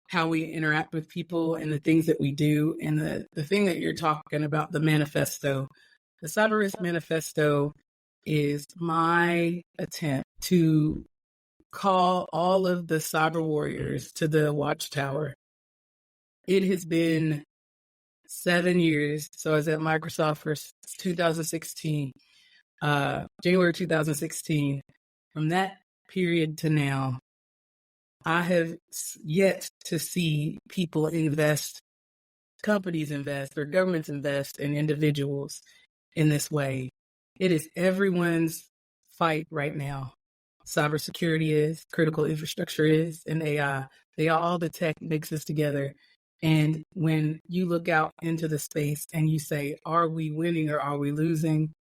how we interact with people and the things that we do. And the thing that you're talking about, the manifesto, the Cyber Risk Manifesto is my attempt to call all of the cyber warriors to the watchtower. It has been 7 years. So I was at Microsoft for 2016, January 2016. From that period to now, I have yet to see people invest, companies invest, or governments invest in individuals in this way. It is everyone's fight right now. Cybersecurity is, critical infrastructure is, and AI. They are all the tech mixes together. And when you look out into the space and you say, are we winning or are we losing?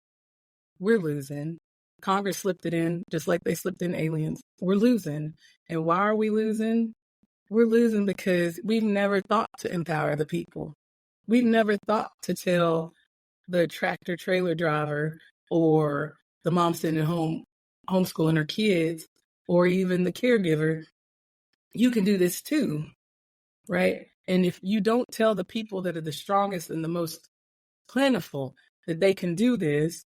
We're losing. Congress slipped it in just like they slipped in aliens. We're losing. And why are we losing? We're losing because we've never thought to empower the people. We've never thought to tell the tractor trailer driver or the mom sitting at home homeschooling her kids, or even the caregiver, you can do this too, right? And if you don't tell the people that are the strongest and the most plentiful that they can do this,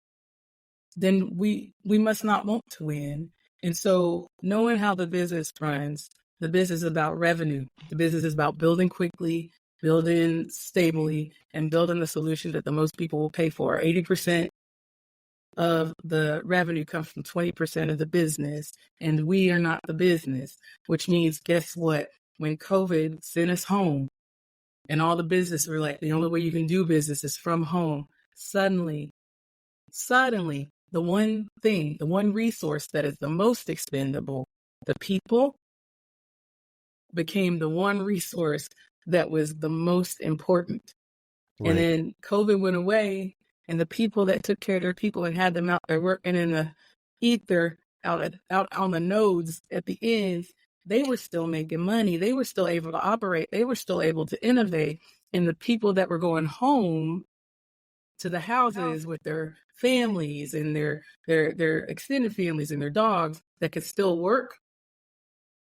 then we must not want to win. And so knowing how the business runs, the business is about revenue. The business is about building quickly, building stably, and building the solution that the most people will pay for. 80% of the revenue comes from 20% of the business, and we are not the business, which means, guess what? When COVID sent us home and all the business were like, the only way you can do business is from home, suddenly, the one thing, the one resource that is the most expendable, the people, became the one resource that was the most important. Right. And then COVID went away, and the people that took care of their people and had them out there working in the ether, out on the nodes at the ends, they were still making money. They were still able to operate. They were still able to innovate. And the people that were going home to the houses with their families and their extended families and their dogs that could still work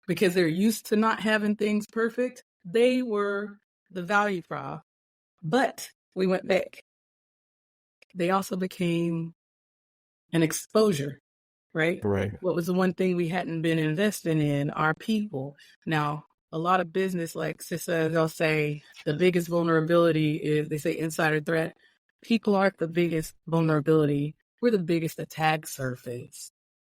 because they're used to not having things perfect, they were the value prop. But we went back. They also became an exposure, right? Right. What was the one thing we hadn't been investing in? Our people. Now, a lot of business, like CISSP, they'll say the biggest vulnerability is, they say insider threat. People aren't the biggest vulnerability. We're the biggest attack surface.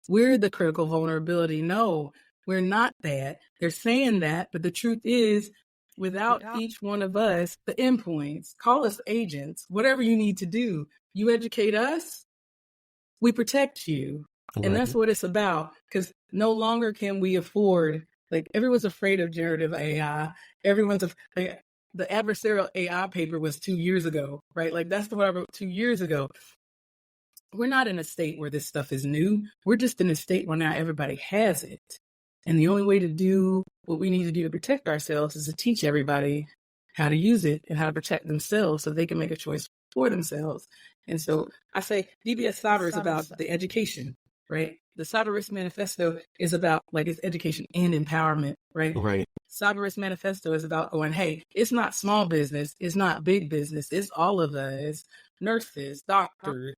We're the critical vulnerability. No, we're not that. They're saying that, but the truth is, without each one of us, the endpoints, call us agents, whatever you need to do, you educate us, we protect you. Right. And that's what it's about, because no longer can we afford, like, everyone's afraid of generative AI. The adversarial AI paper was 2 years ago, right? Like, that's what I wrote 2 years ago. We're not in a state where this stuff is new. We're just in a state where now everybody has it. And the only way to do what we need to do to protect ourselves is to teach everybody how to use it and how to protect themselves so they can make a choice for themselves. And so I say DBS Cyber is about the education, right? The Cyber Risk Manifesto is about, like, it's education and empowerment, right? Right. Cyber Risk Manifesto is about going, hey, it's not small business, it's not big business, it's all of us, nurses, doctors,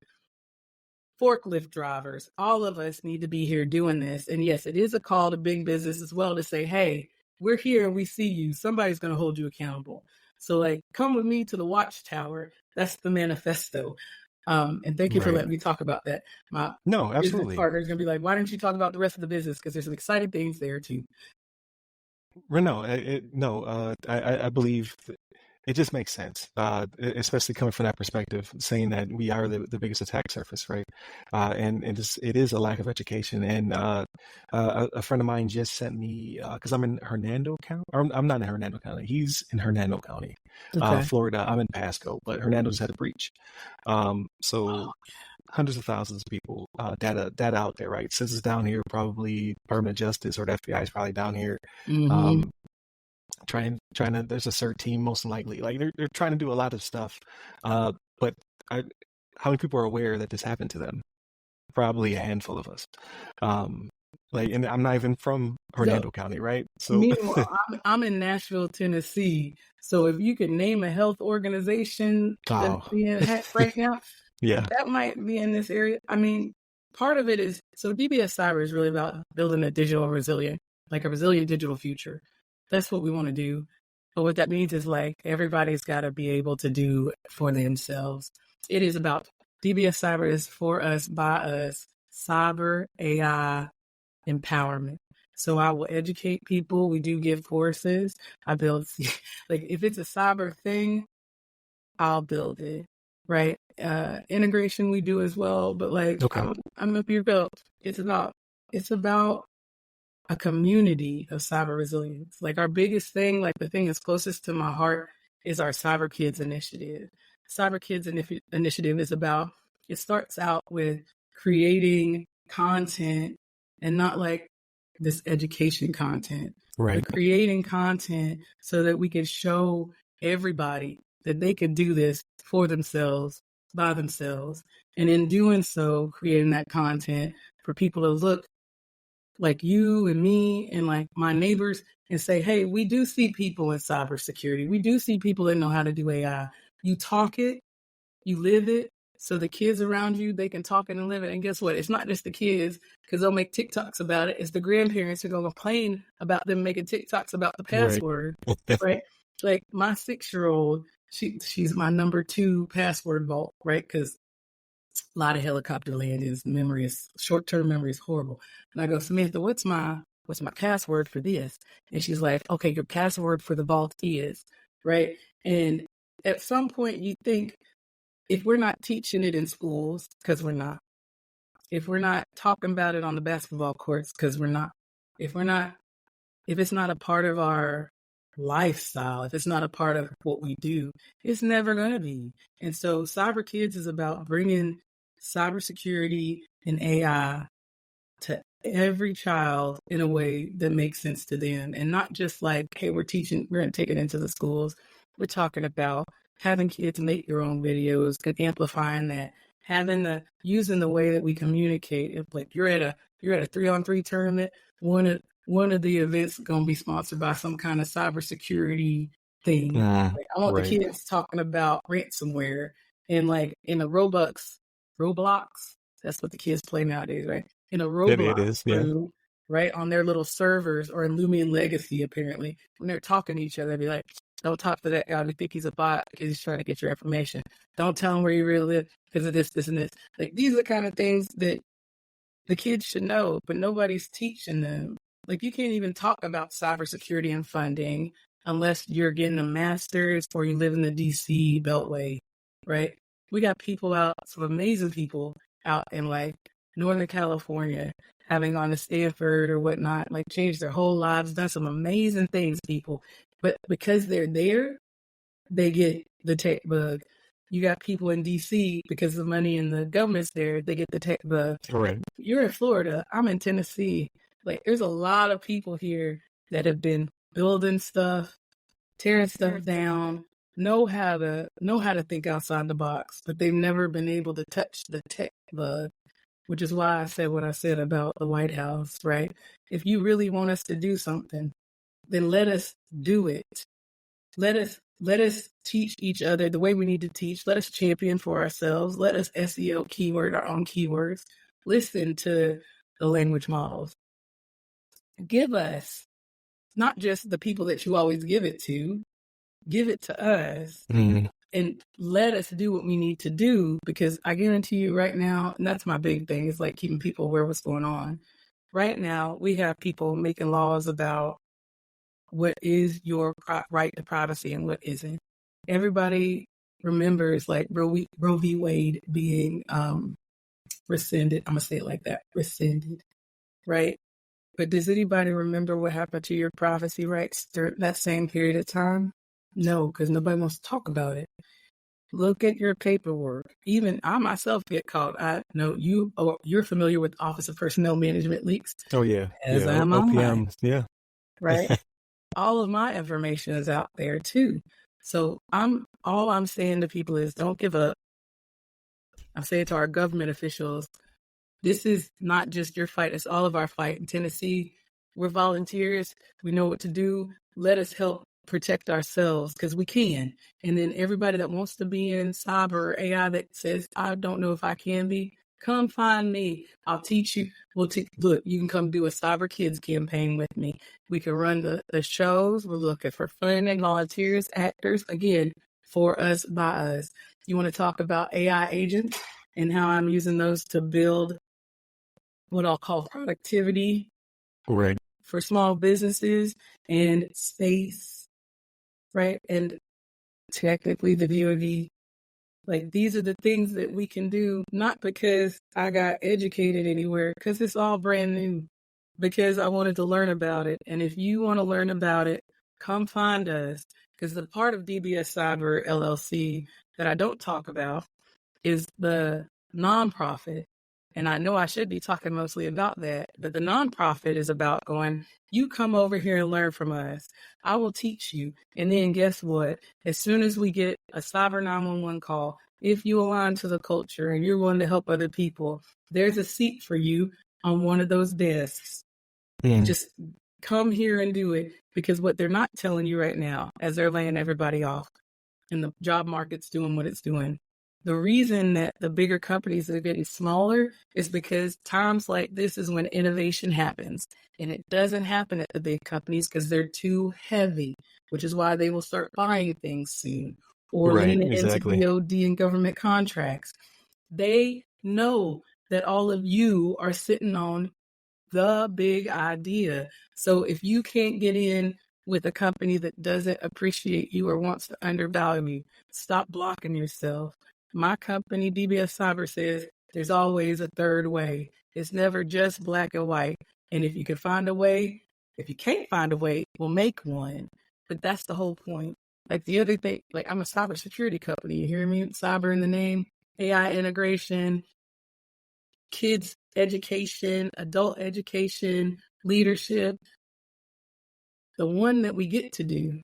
forklift drivers, all of us need to be here doing this. And yes, it is a call to big business as well to say, hey, we're here and we see you. Somebody's going to hold you accountable. So, like, come with me to the watchtower. That's the manifesto. And thank you for letting me talk about that. My business partner is going to be like, why didn't you talk about the rest of the business? Because there's some exciting things there too. I believe it just makes sense, especially coming from that perspective, saying that we are the biggest attack surface, right? And it is a lack of education. And a friend of mine just sent me, because I'm in Hernando County, or I'm not in Hernando County. He's in Hernando County, Florida. I'm in Pasco, but Hernando just had a breach. So hundreds of thousands of people, data out there, right? Census down here, probably Department of Justice or the FBI is probably down here. Mm-hmm. Trying to, there's a CERT team most likely, like they're trying to do a lot of stuff, but how many people are aware that this happened to them? Probably a handful of us. And I'm not even from Hernando County, right? So meanwhile, I'm in Nashville, Tennessee. So if you could name a health organization that's being hacked right now, yeah, that might be in this area. I mean, part of it is, so DBS Cyber is really about building a resilient digital future. That's what we want to do. But what that means is, like, everybody's got to be able to do for themselves. It is about DBS Cyber is for us, by us, cyber AI empowerment. So I will educate people. We do give courses. I build, like, if it's a cyber thing, I'll build it, right? Integration we do as well. But, like, I'm up your belt. It's about a community of cyber resilience. Like, our biggest thing, like the thing that's closest to my heart, is our Cyber Kids initiative. Cyber Kids initiative is about, it starts out with creating content, and not like this education content, right? But creating content so that we can show everybody that they can do this for themselves, by themselves. And in doing so, creating that content, for people to look like you and me and like my neighbors and say, hey, we do see people in cybersecurity. We do see people that know how to do AI. You talk it, you live it. So the kids around you, they can talk it and live it. And guess what? It's not just the kids because they'll make TikToks about it. It's the grandparents who are going to complain about them making TikToks about the password, right? Like my 6-year-old, she's my number 2 password vault, right? Because a lot of helicopter landings, short-term memory is horrible. And I go, Samantha, what's my password for this? And she's like, okay, your password for the vault is, right? And at some point you think, if we're not teaching it in schools, because we're not, if we're not talking about it on the basketball courts, because we're not, if it's not a part of our lifestyle, if it's not a part of what we do, it's never going to be. And so Cyber Kids is about bringing cybersecurity and AI to every child in a way that makes sense to them. And not just like, hey, we're going to take it into the schools. We're talking about having kids make your own videos and amplifying that, using the way that we communicate. If like you're at a 3-on-3 tournament, one of the events going to be sponsored by some kind of cybersecurity thing. Like, I want the kids talking about ransomware and like in a Roblox, that's what the kids play nowadays, right? In a Roblox room, right, on their little servers, or in Lumion Legacy, apparently, when they're talking to each other, they'd be like, don't talk to that guy. We think he's a bot because he's trying to get your information. Don't tell him where you really live because of this, and this. Like, these are the kind of things that the kids should know, but nobody's teaching them. Like, you can't even talk about cybersecurity and funding unless you're getting a master's or you live in the DC Beltway, right? We got some amazing people out in like Northern California, having gone to Stanford or whatnot, like changed their whole lives, done some amazing things, people. But because they're there, they get the tech bug. You got people in DC, because the money in the government's there, they get the tech bug. Right. You're in Florida. I'm in Tennessee. Like, there's a lot of people here that have been building stuff, tearing stuff down, know how to think outside the box, but they've never been able to touch the tech bug, which is why I said what I said about the White House, right? If you really want us to do something, then let us do it. Let us teach each other the way we need to teach. Let us champion for ourselves. Let us SEO keyword our own keywords. Listen to the language models. Give us not just the people that you always give it to us, and let us do what we need to do, because I guarantee you right now, and that's my big thing, is like keeping people aware of what's going on. Right now, we have people making laws about what is your right to privacy and what isn't. Everybody remembers like Roe v. Wade being rescinded. I'm going to say it like that, rescinded, right? But does anybody remember what happened to your privacy rights during that same period of time? No, because nobody wants to talk about it. Look at your paperwork. Even I myself get caught. I know you're familiar with Office of Personnel Management leaks. Oh yeah, as yeah. I'm OPM, yeah. Right. All of my information is out there too. So all I'm saying to people is don't give up. I'm saying to our government officials, this is not just your fight, it's all of our fight. In Tennessee, we're volunteers. We know what to do. Let us help protect ourselves, because we can. And then everybody that wants to be in cyber or AI that says, I don't know if I can be, come find me. I'll teach you. Look, you can come do a Cyber Kids campaign with me. We can run the shows. We're looking for funding, volunteers, actors, again, for us, by us. You want to talk about AI agents and how I'm using those to build what I'll call productivity for small businesses and space, right? And technically the VOD. Like, these are the things that we can do, not because I got educated anywhere, because it's all brand new, because I wanted to learn about it. And if you want to learn about it, come find us, because the part of DBS Cyber LLC that I don't talk about is the nonprofit. And I know I should be talking mostly about that, but the nonprofit is about going, you come over here and learn from us. I will teach you. And then guess what? As soon as we get a Cyber 911 call, if you align to the culture and you're willing to help other people, there's a seat for you on one of those desks. Just come here and do it, because what they're not telling you right now, as they're laying everybody off and the job market's doing what it's doing, the reason that the bigger companies are getting smaller is because times like this is when innovation happens. And it doesn't happen at the big companies because they're too heavy, which is why they will start buying things soon or leaning into DOD and government contracts. They know that all of you are sitting on the big idea. So if you can't get in with a company that doesn't appreciate you or wants to undervalue you, stop blocking yourself. My company, DBS Cyber, says there's always a third way. It's never just black and white. And if you can find a way, if you can't find a way, we'll make one. But that's the whole point. Like the other thing, like I'm a cybersecurity company. You hear me? Cyber in the name, AI integration, kids education, adult education, leadership. The one that we get to do,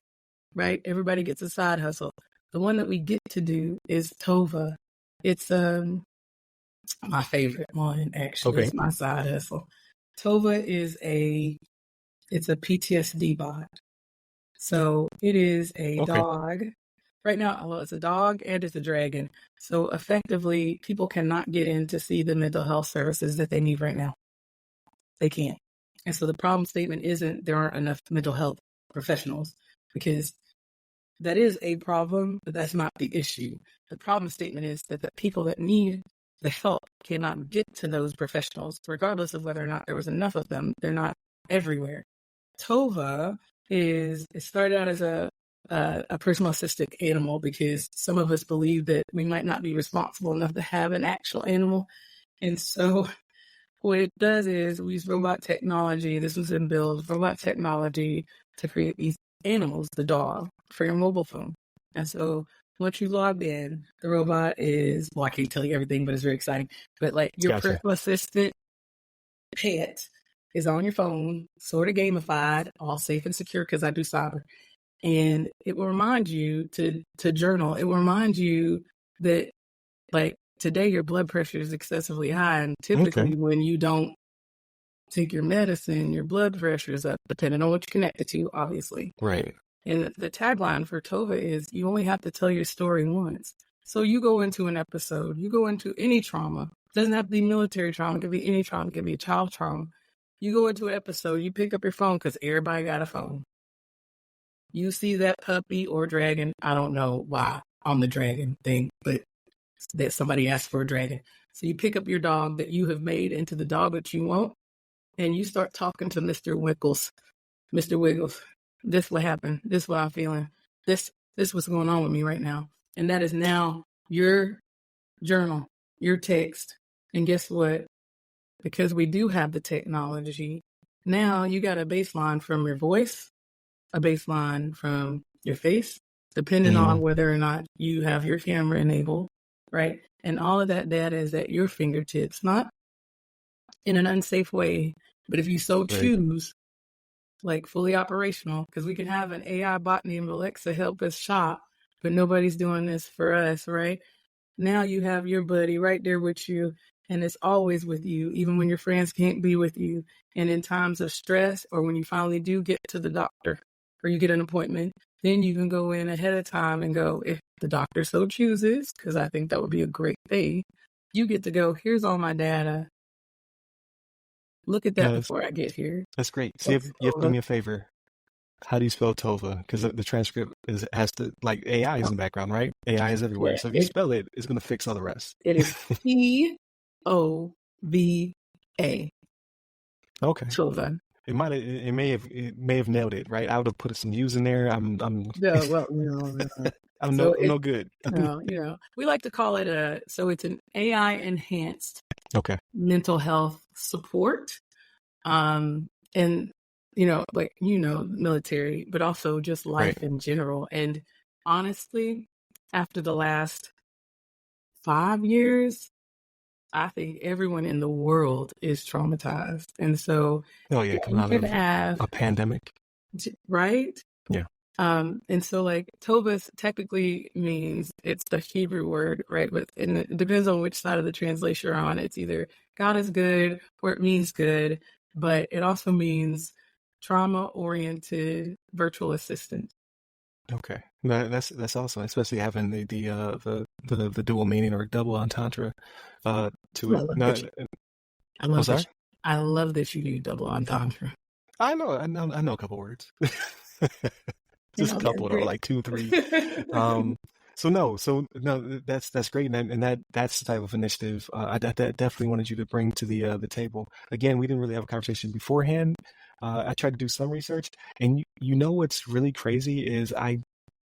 right? Everybody gets a side hustle. The one that we get to do is TOVA. It's my favorite one, actually. It's my side hustle. TOVA is it's a PTSD bot. So it is a dog. Right now, well, it's a dog and it's a dragon. So effectively, people cannot get in to see the mental health services that they need right now. They can't. And so the problem statement isn't there aren't enough mental health professionals, because that is a problem, but that's not the issue. The problem statement is that the people that need the help cannot get to those professionals, regardless of whether or not there was enough of them. They're not everywhere. TOVA it started out as a personal assistant animal, because some of us believe that we might not be responsible enough to have an actual animal. And so what it does is we use robot technology. This was in build, robot technology to create these animals, the dog, for your mobile phone. And so once you log in, the robot is, well, I can't tell you everything, but it's very exciting. But like your personal assistant pet is on your phone, sort of gamified, all safe and secure, because I do cyber. And it will remind you to journal. It will remind you that, like, today your blood pressure is excessively high. And typically when you don't take your medicine, your blood pressure is up, depending on what you connect it to, obviously. Right. And the tagline for TOVA is you only have to tell your story once. So you go into an episode, you go into any trauma. It doesn't have to be military trauma. It could be any trauma. It could be a child trauma. You go into an episode, you pick up your phone, because everybody got a phone. You see that puppy or dragon. I don't know why on the dragon thing, but that somebody asked for a dragon. So you pick up your dog that you have made into the dog that you want, and you start talking to Mr. Wiggles. Mr. Wiggles, this what happened. This what I'm feeling. This what's going on with me right now. And that is now your journal, your text. And guess what? Because we do have the technology, now you got a baseline from your voice, a baseline from your face, depending on whether or not you have your camera enabled, right? And all of that data is at your fingertips, not in an unsafe way, but if you so choose, like fully operational, because we can have an AI bot named Alexa help us shop, but nobody's doing this for us, right? Now you have your buddy right there with you, and it's always with you, even when your friends can't be with you. And in times of stress, or when you finally do get to the doctor or you get an appointment, then you can go in ahead of time and go, if the doctor so chooses, because I think that would be a great thing, you get to go, here's all my data. Look at that before I get here. That's great. See, if you have to do me a favor. How do you spell TOVA? Because the transcript has to, like, AI is in the background, right? AI is everywhere. Yeah, so if you spell it, it's going to fix all the rest. It is TOVA. Okay. TOVA. It may have nailed it, right? I would have put some U's in there. I'm no good. No, we like to call it it's an AI enhanced mental health support. And military, but also just life in general. And honestly, after the last 5 years, I think everyone in the world is traumatized. And so coming out of a pandemic. Right? Yeah. And so like TOVA technically means, it's the Hebrew word, right? But it depends on which side of the translation you're on. It's either God is good or it means good, but it also means trauma-oriented virtual assistant. Okay, that's awesome, especially having the dual meaning or double entendre to I it. love No, that. I I'm love sorry. that. I love that you do double entendre. I know a couple words, You just a know, they're couple or great. like two, three. So no, that's great, and that's the type of initiative I definitely wanted you to bring to the table. Again, we didn't really have a conversation beforehand. I tried to do some research, and you know what's really crazy is I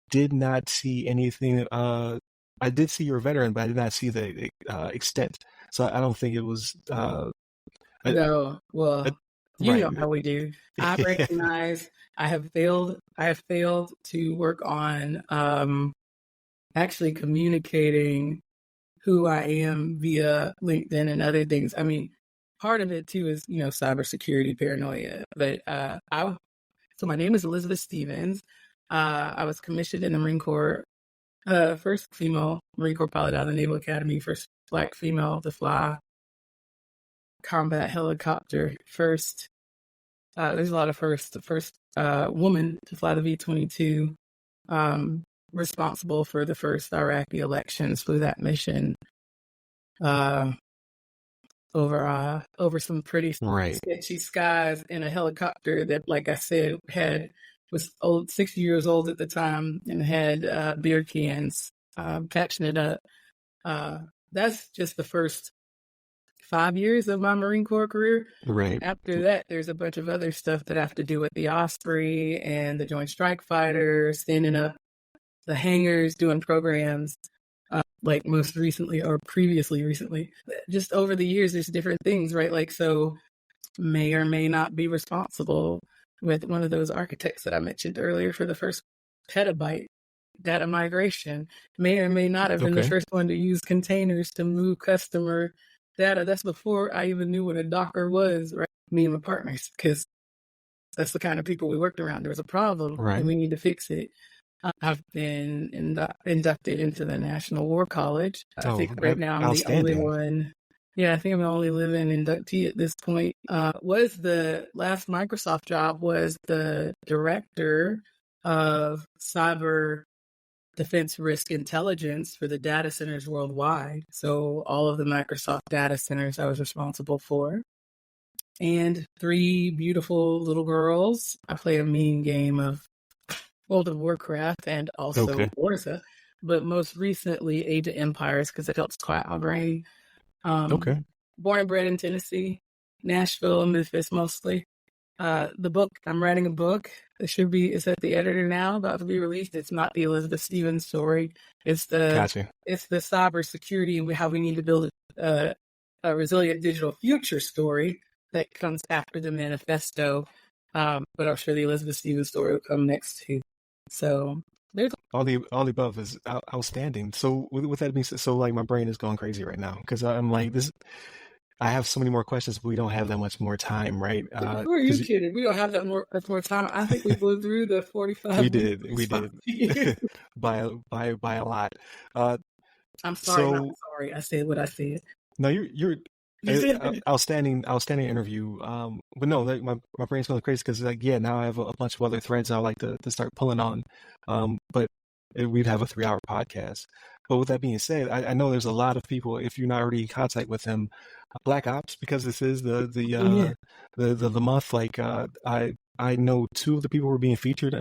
did not see anything. I did see you're a veteran, but I did not see the extent. So I don't think it was. I, No, I, well, you right. know how we do. I recognize I have failed. I have failed to work on actually communicating who I am via LinkedIn and other things. I mean, part of it too is, cybersecurity paranoia. But so my name is Elizabeth Stevens. I was commissioned in the Marine Corps, first female Marine Corps pilot out of the Naval Academy, first Black female to fly combat helicopter, first. There's a lot of firsts. The first woman to fly the V-22, responsible for the first Iraqi elections, flew that mission uh, over some pretty Right. sketchy skies in a helicopter that, like I said, was old, 60 years old at the time, and had beer cans, patching it up. That's just the first 5 years of my Marine Corps career. Right. After that, there's a bunch of other stuff that have to do with the Osprey and the Joint Strike Fighter, standing up the hangars, doing programs, like most recently or previously recently. Just over the years, there's different things, right? Like, so may or may not be responsible with one of those architects that I mentioned earlier for the first petabyte data migration, may or may not have been the Okay. first one to use containers to move customer data. That's before I even knew what a Docker was, right? Me and my partners, because that's the kind of people we worked around. There was a problem and Right. we need to fix it. I've been inducted into the National War College. I Oh, think right now I'm the only outstanding. one. Yeah, I think I'm the only living inductee at this point. Was the last Microsoft job was the director of cyber defense risk intelligence for the data centers worldwide. So all of the Microsoft data centers I was responsible for. And 3 beautiful little girls. I play a mean game of World of Warcraft and also Okay. Forza, but most recently Age of Empires, because it helps quiet my brain. Okay. Born and bred in Tennessee, Nashville, Memphis mostly. The book, I'm writing a book. It's at the editor now, about to be released. It's not the Elizabeth Stevens story. It's the Gotcha. cybersecurity and how we need to build a resilient digital future story that comes after the manifesto. But I'm sure the Elizabeth Stevens story will come next too. So there's All the above is outstanding. So with that being said, so like my brain is going crazy right now because I'm like this. I have so many more questions, but we don't have that much more time, right? Who are you Because kidding? We don't have that more time. I think we blew through the 45 minutes. we did by a lot. Uh, I'm sorry, not so sorry. I said what I said. no, you're You said outstanding interview. But no, like my brain's going crazy because like yeah, now I have a bunch of other threads I like to start pulling on. But we'd have a 3-hour podcast. But with that being said, I know there's a lot of people, if you're not already in contact with them, Black Ops, because this is yeah. the month. Like I know 2 of the people who were being featured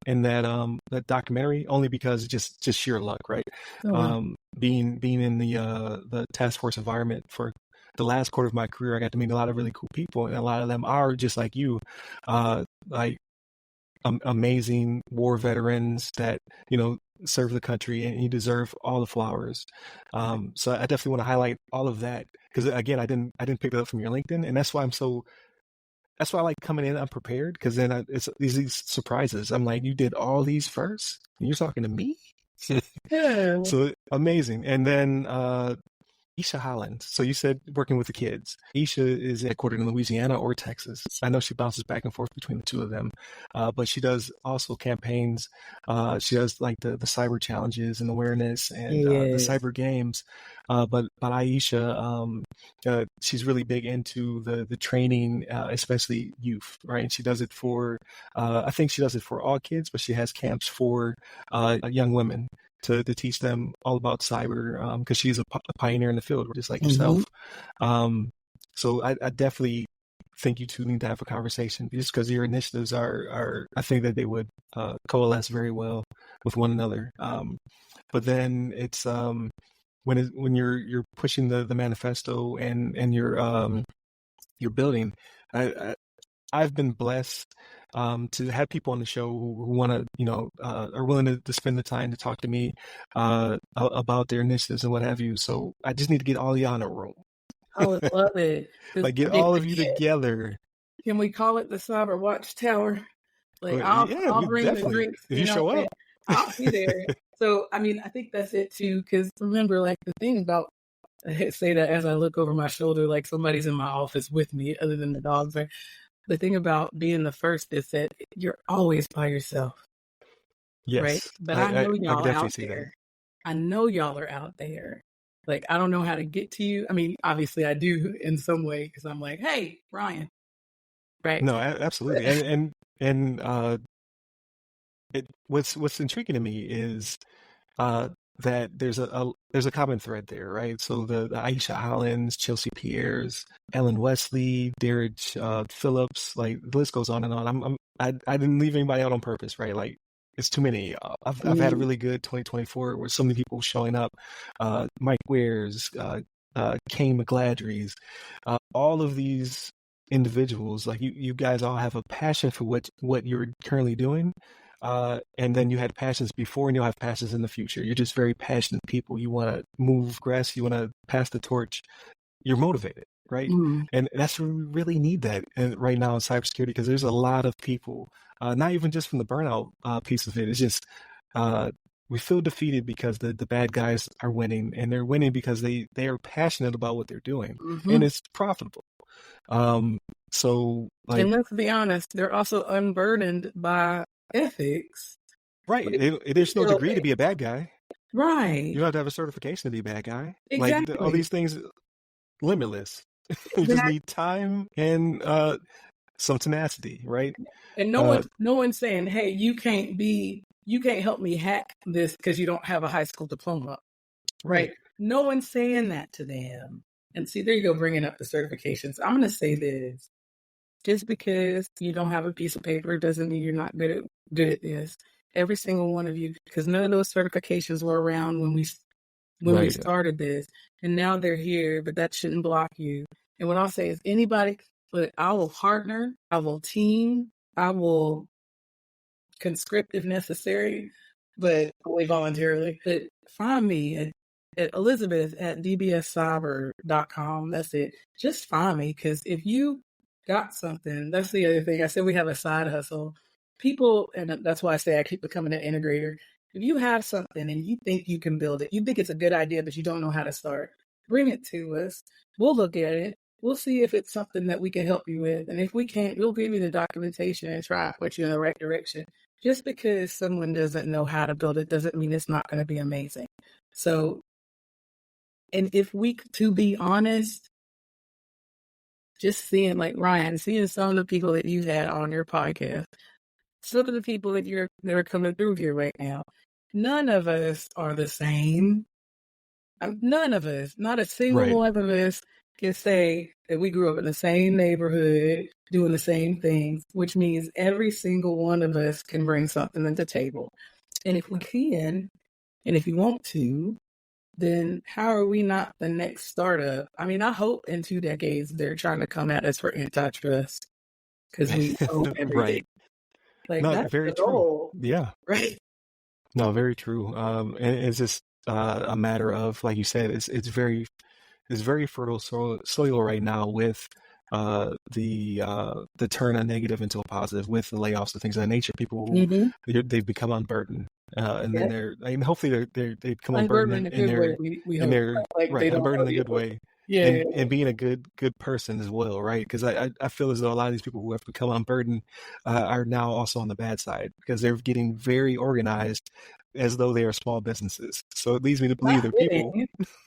in that documentary only because just sheer luck, right? Oh, wow. Being in the task force environment for the last quarter of my career, I got to meet a lot of really cool people, and a lot of them are just like you, like amazing war veterans that serve the country, and you deserve all the flowers. So I definitely want to highlight all of that because again, I didn't pick it up from your LinkedIn, and that's why I like coming in unprepared because then it's these surprises. I'm like, you did all these first, and you're talking to me. Yeah. So amazing, and then Isha Holland. So you said working with the kids. Isha is headquartered in Louisiana or Texas. I know she bounces back and forth between the two of them, but she does also campaigns. She does like the cyber challenges and awareness and the Yes. cyber games. But Aisha, she's really big into the training, especially youth, right? And she does it for, I think she does it for all kids, but she has camps for young women to teach them all about cyber, because she's a pioneer in the field, just like yourself. So I definitely think you two need to have a conversation, just because your initiatives are I think that they would coalesce very well with one another. But then it's when you're pushing the manifesto and you're building. I've been blessed to have people on the show who want to, are willing to spend the time to talk to me about their initiatives and what have you. So I just need to get all y'all in a room. I would love it. Like, get all of you together. Can we call it the Cyber Watchtower? Like, Well, yeah, I'll bring the definitely. drinks. If you show up. I'll be there. So, I mean, I think that's it too. Because remember, like, the thing about, I say that as I look over my shoulder, like somebody's in my office with me, other than the dogs. Right? The thing about being the first is that you're always by yourself. Yes. Right? But I know y'all definitely out see there. that. I know y'all are out there. Like, I don't know how to get to you. I mean, obviously I do in some way, because I'm like, hey, Ryan. Right? No, absolutely. And what's intriguing to me is that there's a common thread there, right? So the Aisha Hollins, Chelsea Pierres, Ellen Wesley, Derek Phillips, like the list goes on and on. I didn't leave anybody out on purpose, right? Like, it's too many. I've had a really good 2024 with so many people showing up. Mike Wares, Kane McGladrys, all of these individuals, like you guys all have a passion for what you're currently doing. And then you had passions before, and you'll have passions in the future. You're just very passionate people. You want to move grass. You want to pass the torch. You're motivated, right? And that's where we really need that right now in cybersecurity, because there's a lot of people, not even just from the burnout piece of it. It's just we feel defeated because the bad guys are winning, and they're winning because they are passionate about what they're doing, and it's profitable. So, like, and let's be honest, they're also unburdened by ethics. Right. There's no degree to be a bad guy. Right. You don't have to have a certification to be a bad guy. Exactly. Like, all these things, limitless. You just need time and some tenacity, right? And no one's saying, hey, you can't help me hack this because you don't have a high school diploma. Right. No one's saying that to them. And see, there you go, bringing up the certifications. I'm going to say this. Just because you don't have a piece of paper doesn't mean you're not good at this. Every single one of you, because none of those certifications were around when we started this, and now they're here. But that shouldn't block you. And what I'll say is, anybody, but I will partner, I will team, I will conscript if necessary, but only voluntarily. But find me at Elizabeth at dbscyber.com. That's it. Just find me, because if you got something, that's the other thing. I said we have a side hustle. People, and that's why I say I keep becoming an integrator. If you have something and you think you can build it, you think it's a good idea, but you don't know how to start, bring it to us. We'll look at it. We'll see if it's something that we can help you with. And if we can't, we'll give you the documentation and try to put you in the right direction. Just because someone doesn't know how to build it doesn't mean it's not going to be amazing. So, and if we, to be honest, just seeing, like Ryan, seeing some of the people that you had on your podcast, some of the people that are coming through here right now, none of us are the same. None of us, not a single one of us can say that we grew up in the same neighborhood doing the same things, which means every single one of us can bring something to the table. And if we can, and if you want to, then how are we not the next startup? I mean, I hope in 2 decades they're trying to come at us for antitrust because we own everything. Like, no, that's very the goal. true. Yeah. Right. No, very true. And it's just a matter of, like you said, it's very fertile soil right now with the turn a negative into a positive, with the layoffs and things of that nature. People they've become unburdened. And Yeah. then hopefully they come Unburdened unburdened in a good way, we in hope. their Like right, they don't unburdened know in a you. good way, Yeah. and being a good person as well, right? Because I feel as though a lot of these people who have become unburdened are now also on the bad side because they're getting very organized as though they are small businesses. So it leads me to believe Not they're people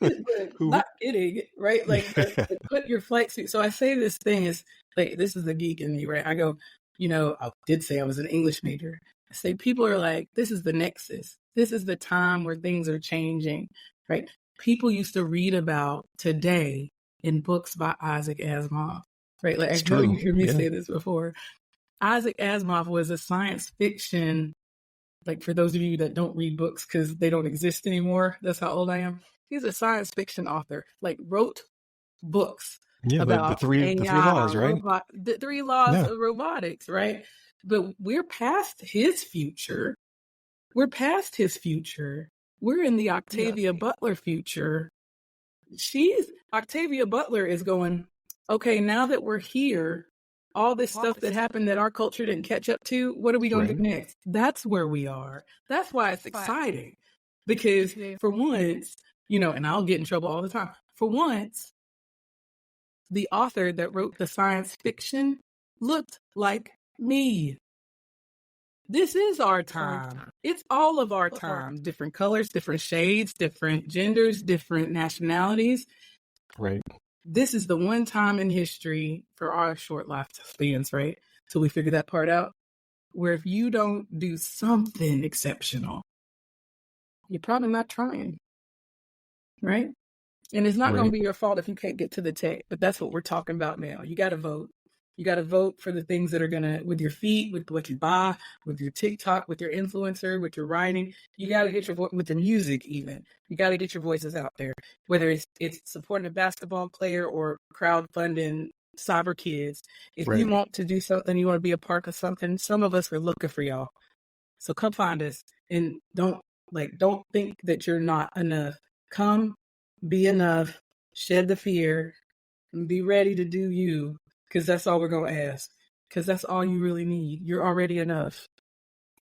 kidding. who Not kidding, right? Like the put your flight suit. So I say this thing is like this is the geek in me, right? I go, I did say I was an English major. I say people are like, this is the nexus. This is the time where things are changing, right? People used to read about today in books by Isaac Asimov, right? Like I it's know true. you hear me Yeah, say this before. Isaac Asimov was a science fiction, like for those of you that don't read books because they don't exist anymore, that's how old I am. He's a science fiction author, like wrote books yeah. The about three AI, laws, right? the three laws Yeah, of robotics, right? But we're past his future. We're past his future. We're in the Octavia Butler future. Octavia Butler is going, okay, now that we're here, all this stuff that happened that our culture didn't catch up to, what are we going to do next? That's where we are. That's why it's exciting. Because for once, and I'll get in trouble all the time. For once, the author that wrote the science fiction looked like me. This is our time. It's all of our time. Different colors, different shades, different genders, different nationalities. right. This is the one time in history for our short lifespans, right? Till we figure that part out, where if you don't do something exceptional, you're probably not trying, right? And it's not going to be your fault if you can't get to the tech, but that's what we're talking about now. You got to vote. You got to vote for the things that are going to, with your feet, with what you buy, with your TikTok, with your influencer, with your writing. You got to get your voice, with the music even. You got to get your voices out there, whether it's supporting a basketball player or crowdfunding Cyber Kids. If you want to do something, you want to be a part of something, some of us are looking for y'all. So come find us and don't think that you're not enough. Come, be enough, shed the fear, and be ready to do you. Because that's all we're going to ask. Because that's all you really need. You're already enough.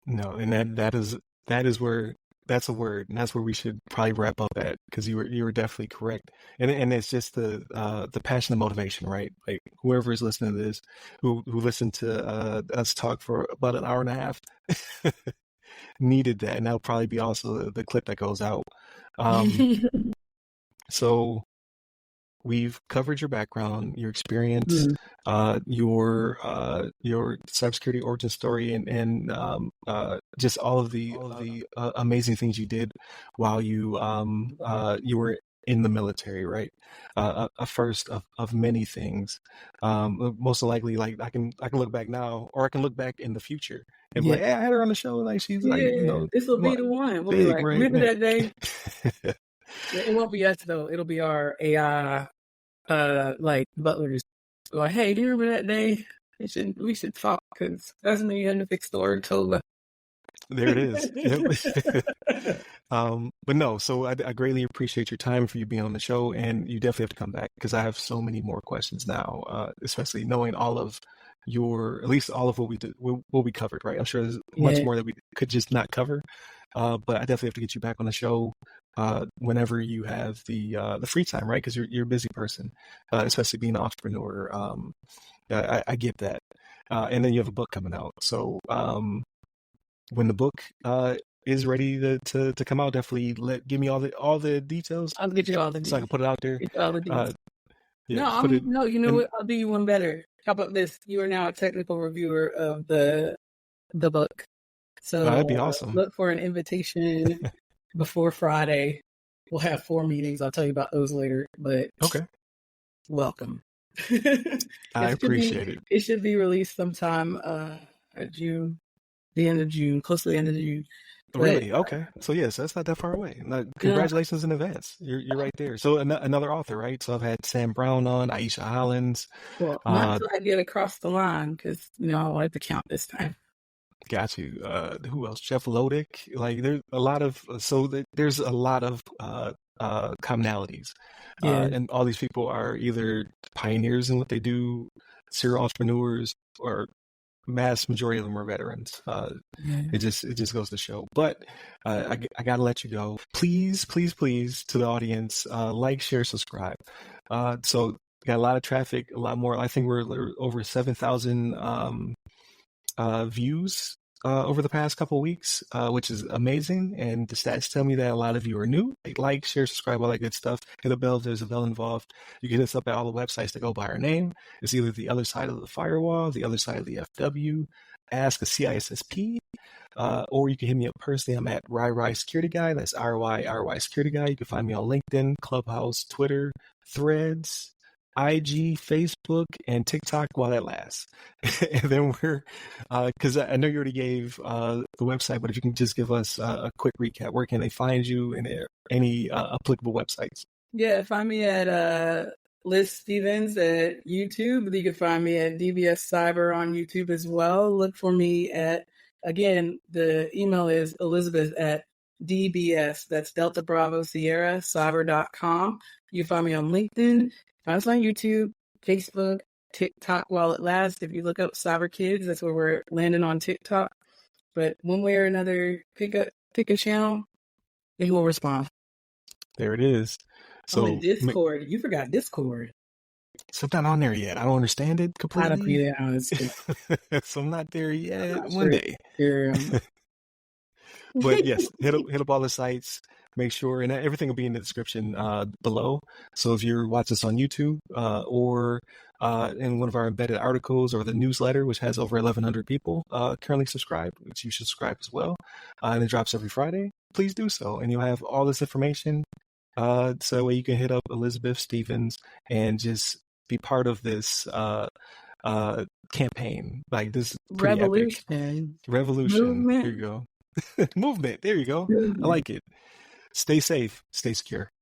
No, and that is where that's a word, and that's where we should probably wrap up at because you were definitely correct, and it's just the passion and motivation, right? Like whoever is listening to this, who listened to us talk for about an hour and a half, needed that, and that'll probably be also the clip that goes out. So. We've covered your background, your experience, your cybersecurity origin story, and just all of the amazing things you did while you were in the military, right? A first of many things. Most likely, like I can look back now, or I can look back in the future and be like, "Hey, I had her on the show. Like she's like, this will be the one. We'll big, be like, right? remember that day? It won't be us though. It'll be our AI. Like butlers, like, hey, do you remember that day? We should talk because that's me in the fixed door TOVA. There it is. Yep. But no, so I greatly appreciate your time for you being on the show, and you definitely have to come back because I have so many more questions now, especially knowing all of at least all of what we did, what we covered, right? I'm sure there's much more that we could just not cover, but I definitely have to get you back on the show whenever you have the free time, right? Because you're a busy person, especially being an entrepreneur. I get that, and then you have a book coming out, so when the book is ready to come out, definitely give me all the details. I'll get you all the details. So I can put it out there. All the details. You know and, what? I'll do you one better. How about this? You are now a technical reviewer of the book. So that'd be awesome. Look for an invitation before Friday. We'll have 4 meetings. I'll tell you about those later. But okay, welcome. I appreciate it. It should be released sometime June. The end of June, close to the end of June. Really? Okay. So yes, that's not that far away. Congratulations in advance. You're right there. So another author, right? So I've had Sam Brown on, Aisha Hollins. Well, not until I get across the line because I like to count this time. Got you. Who else? Jeff Lodick. Like there's a lot of there's a lot of commonalities, and all these people are either pioneers in what they do, serial entrepreneurs, or mass majority of them are veterans. Yeah. It just goes to show. But I got to let you go. Please, please, please, to the audience, like, share, subscribe. So got a lot of traffic, a lot more. I think we're over 7,000 views over the past couple of weeks, which is amazing. And the stats tell me that a lot of you are new. Like, share, subscribe, all that good stuff. Hit a bell if there's a bell involved. You can hit us up at all the websites that go by our name. It's either the other side of the firewall, the other side of the FW, Ask a CISSP, or you can hit me up personally. I'm at RY Security Guy. That's RY Security Guy. You can find me on LinkedIn, Clubhouse, Twitter, Threads, IG, Facebook, and TikTok while that lasts. And then we're, because I know you already gave the website, but if you can just give us a quick recap, where can they find you and any applicable websites? Yeah, find me at Liz Stevens at YouTube. You can find me at DBS Cyber on YouTube as well. Look for me at, again, the email is Elizabeth at DBS, that's Delta Bravo Sierra, cyber.com. You can find me on LinkedIn, find us on YouTube, Facebook, TikTok while it lasts. If you look up Cyber Kids, that's where we're landing on TikTok. But one way or another, pick a channel, and we'll respond. There it is. So in Discord. You forgot Discord. So I'm not on there yet. I don't understand it completely. I don't be there, honestly. So I'm not there yet. One day. Sure. But yes, hit up all the sites. Make sure, and everything will be in the description below. So if you're watching this on YouTube or in one of our embedded articles or the newsletter, which has over 1,100 people currently subscribed, which you should subscribe as well, and it drops every Friday, please do so. And you'll have all this information. So that way you can hit up Elizabeth Stevens and just be part of this campaign. Like this revolution. Movement. There you go. Movement. There you go. I like it. Stay safe. Stay secure.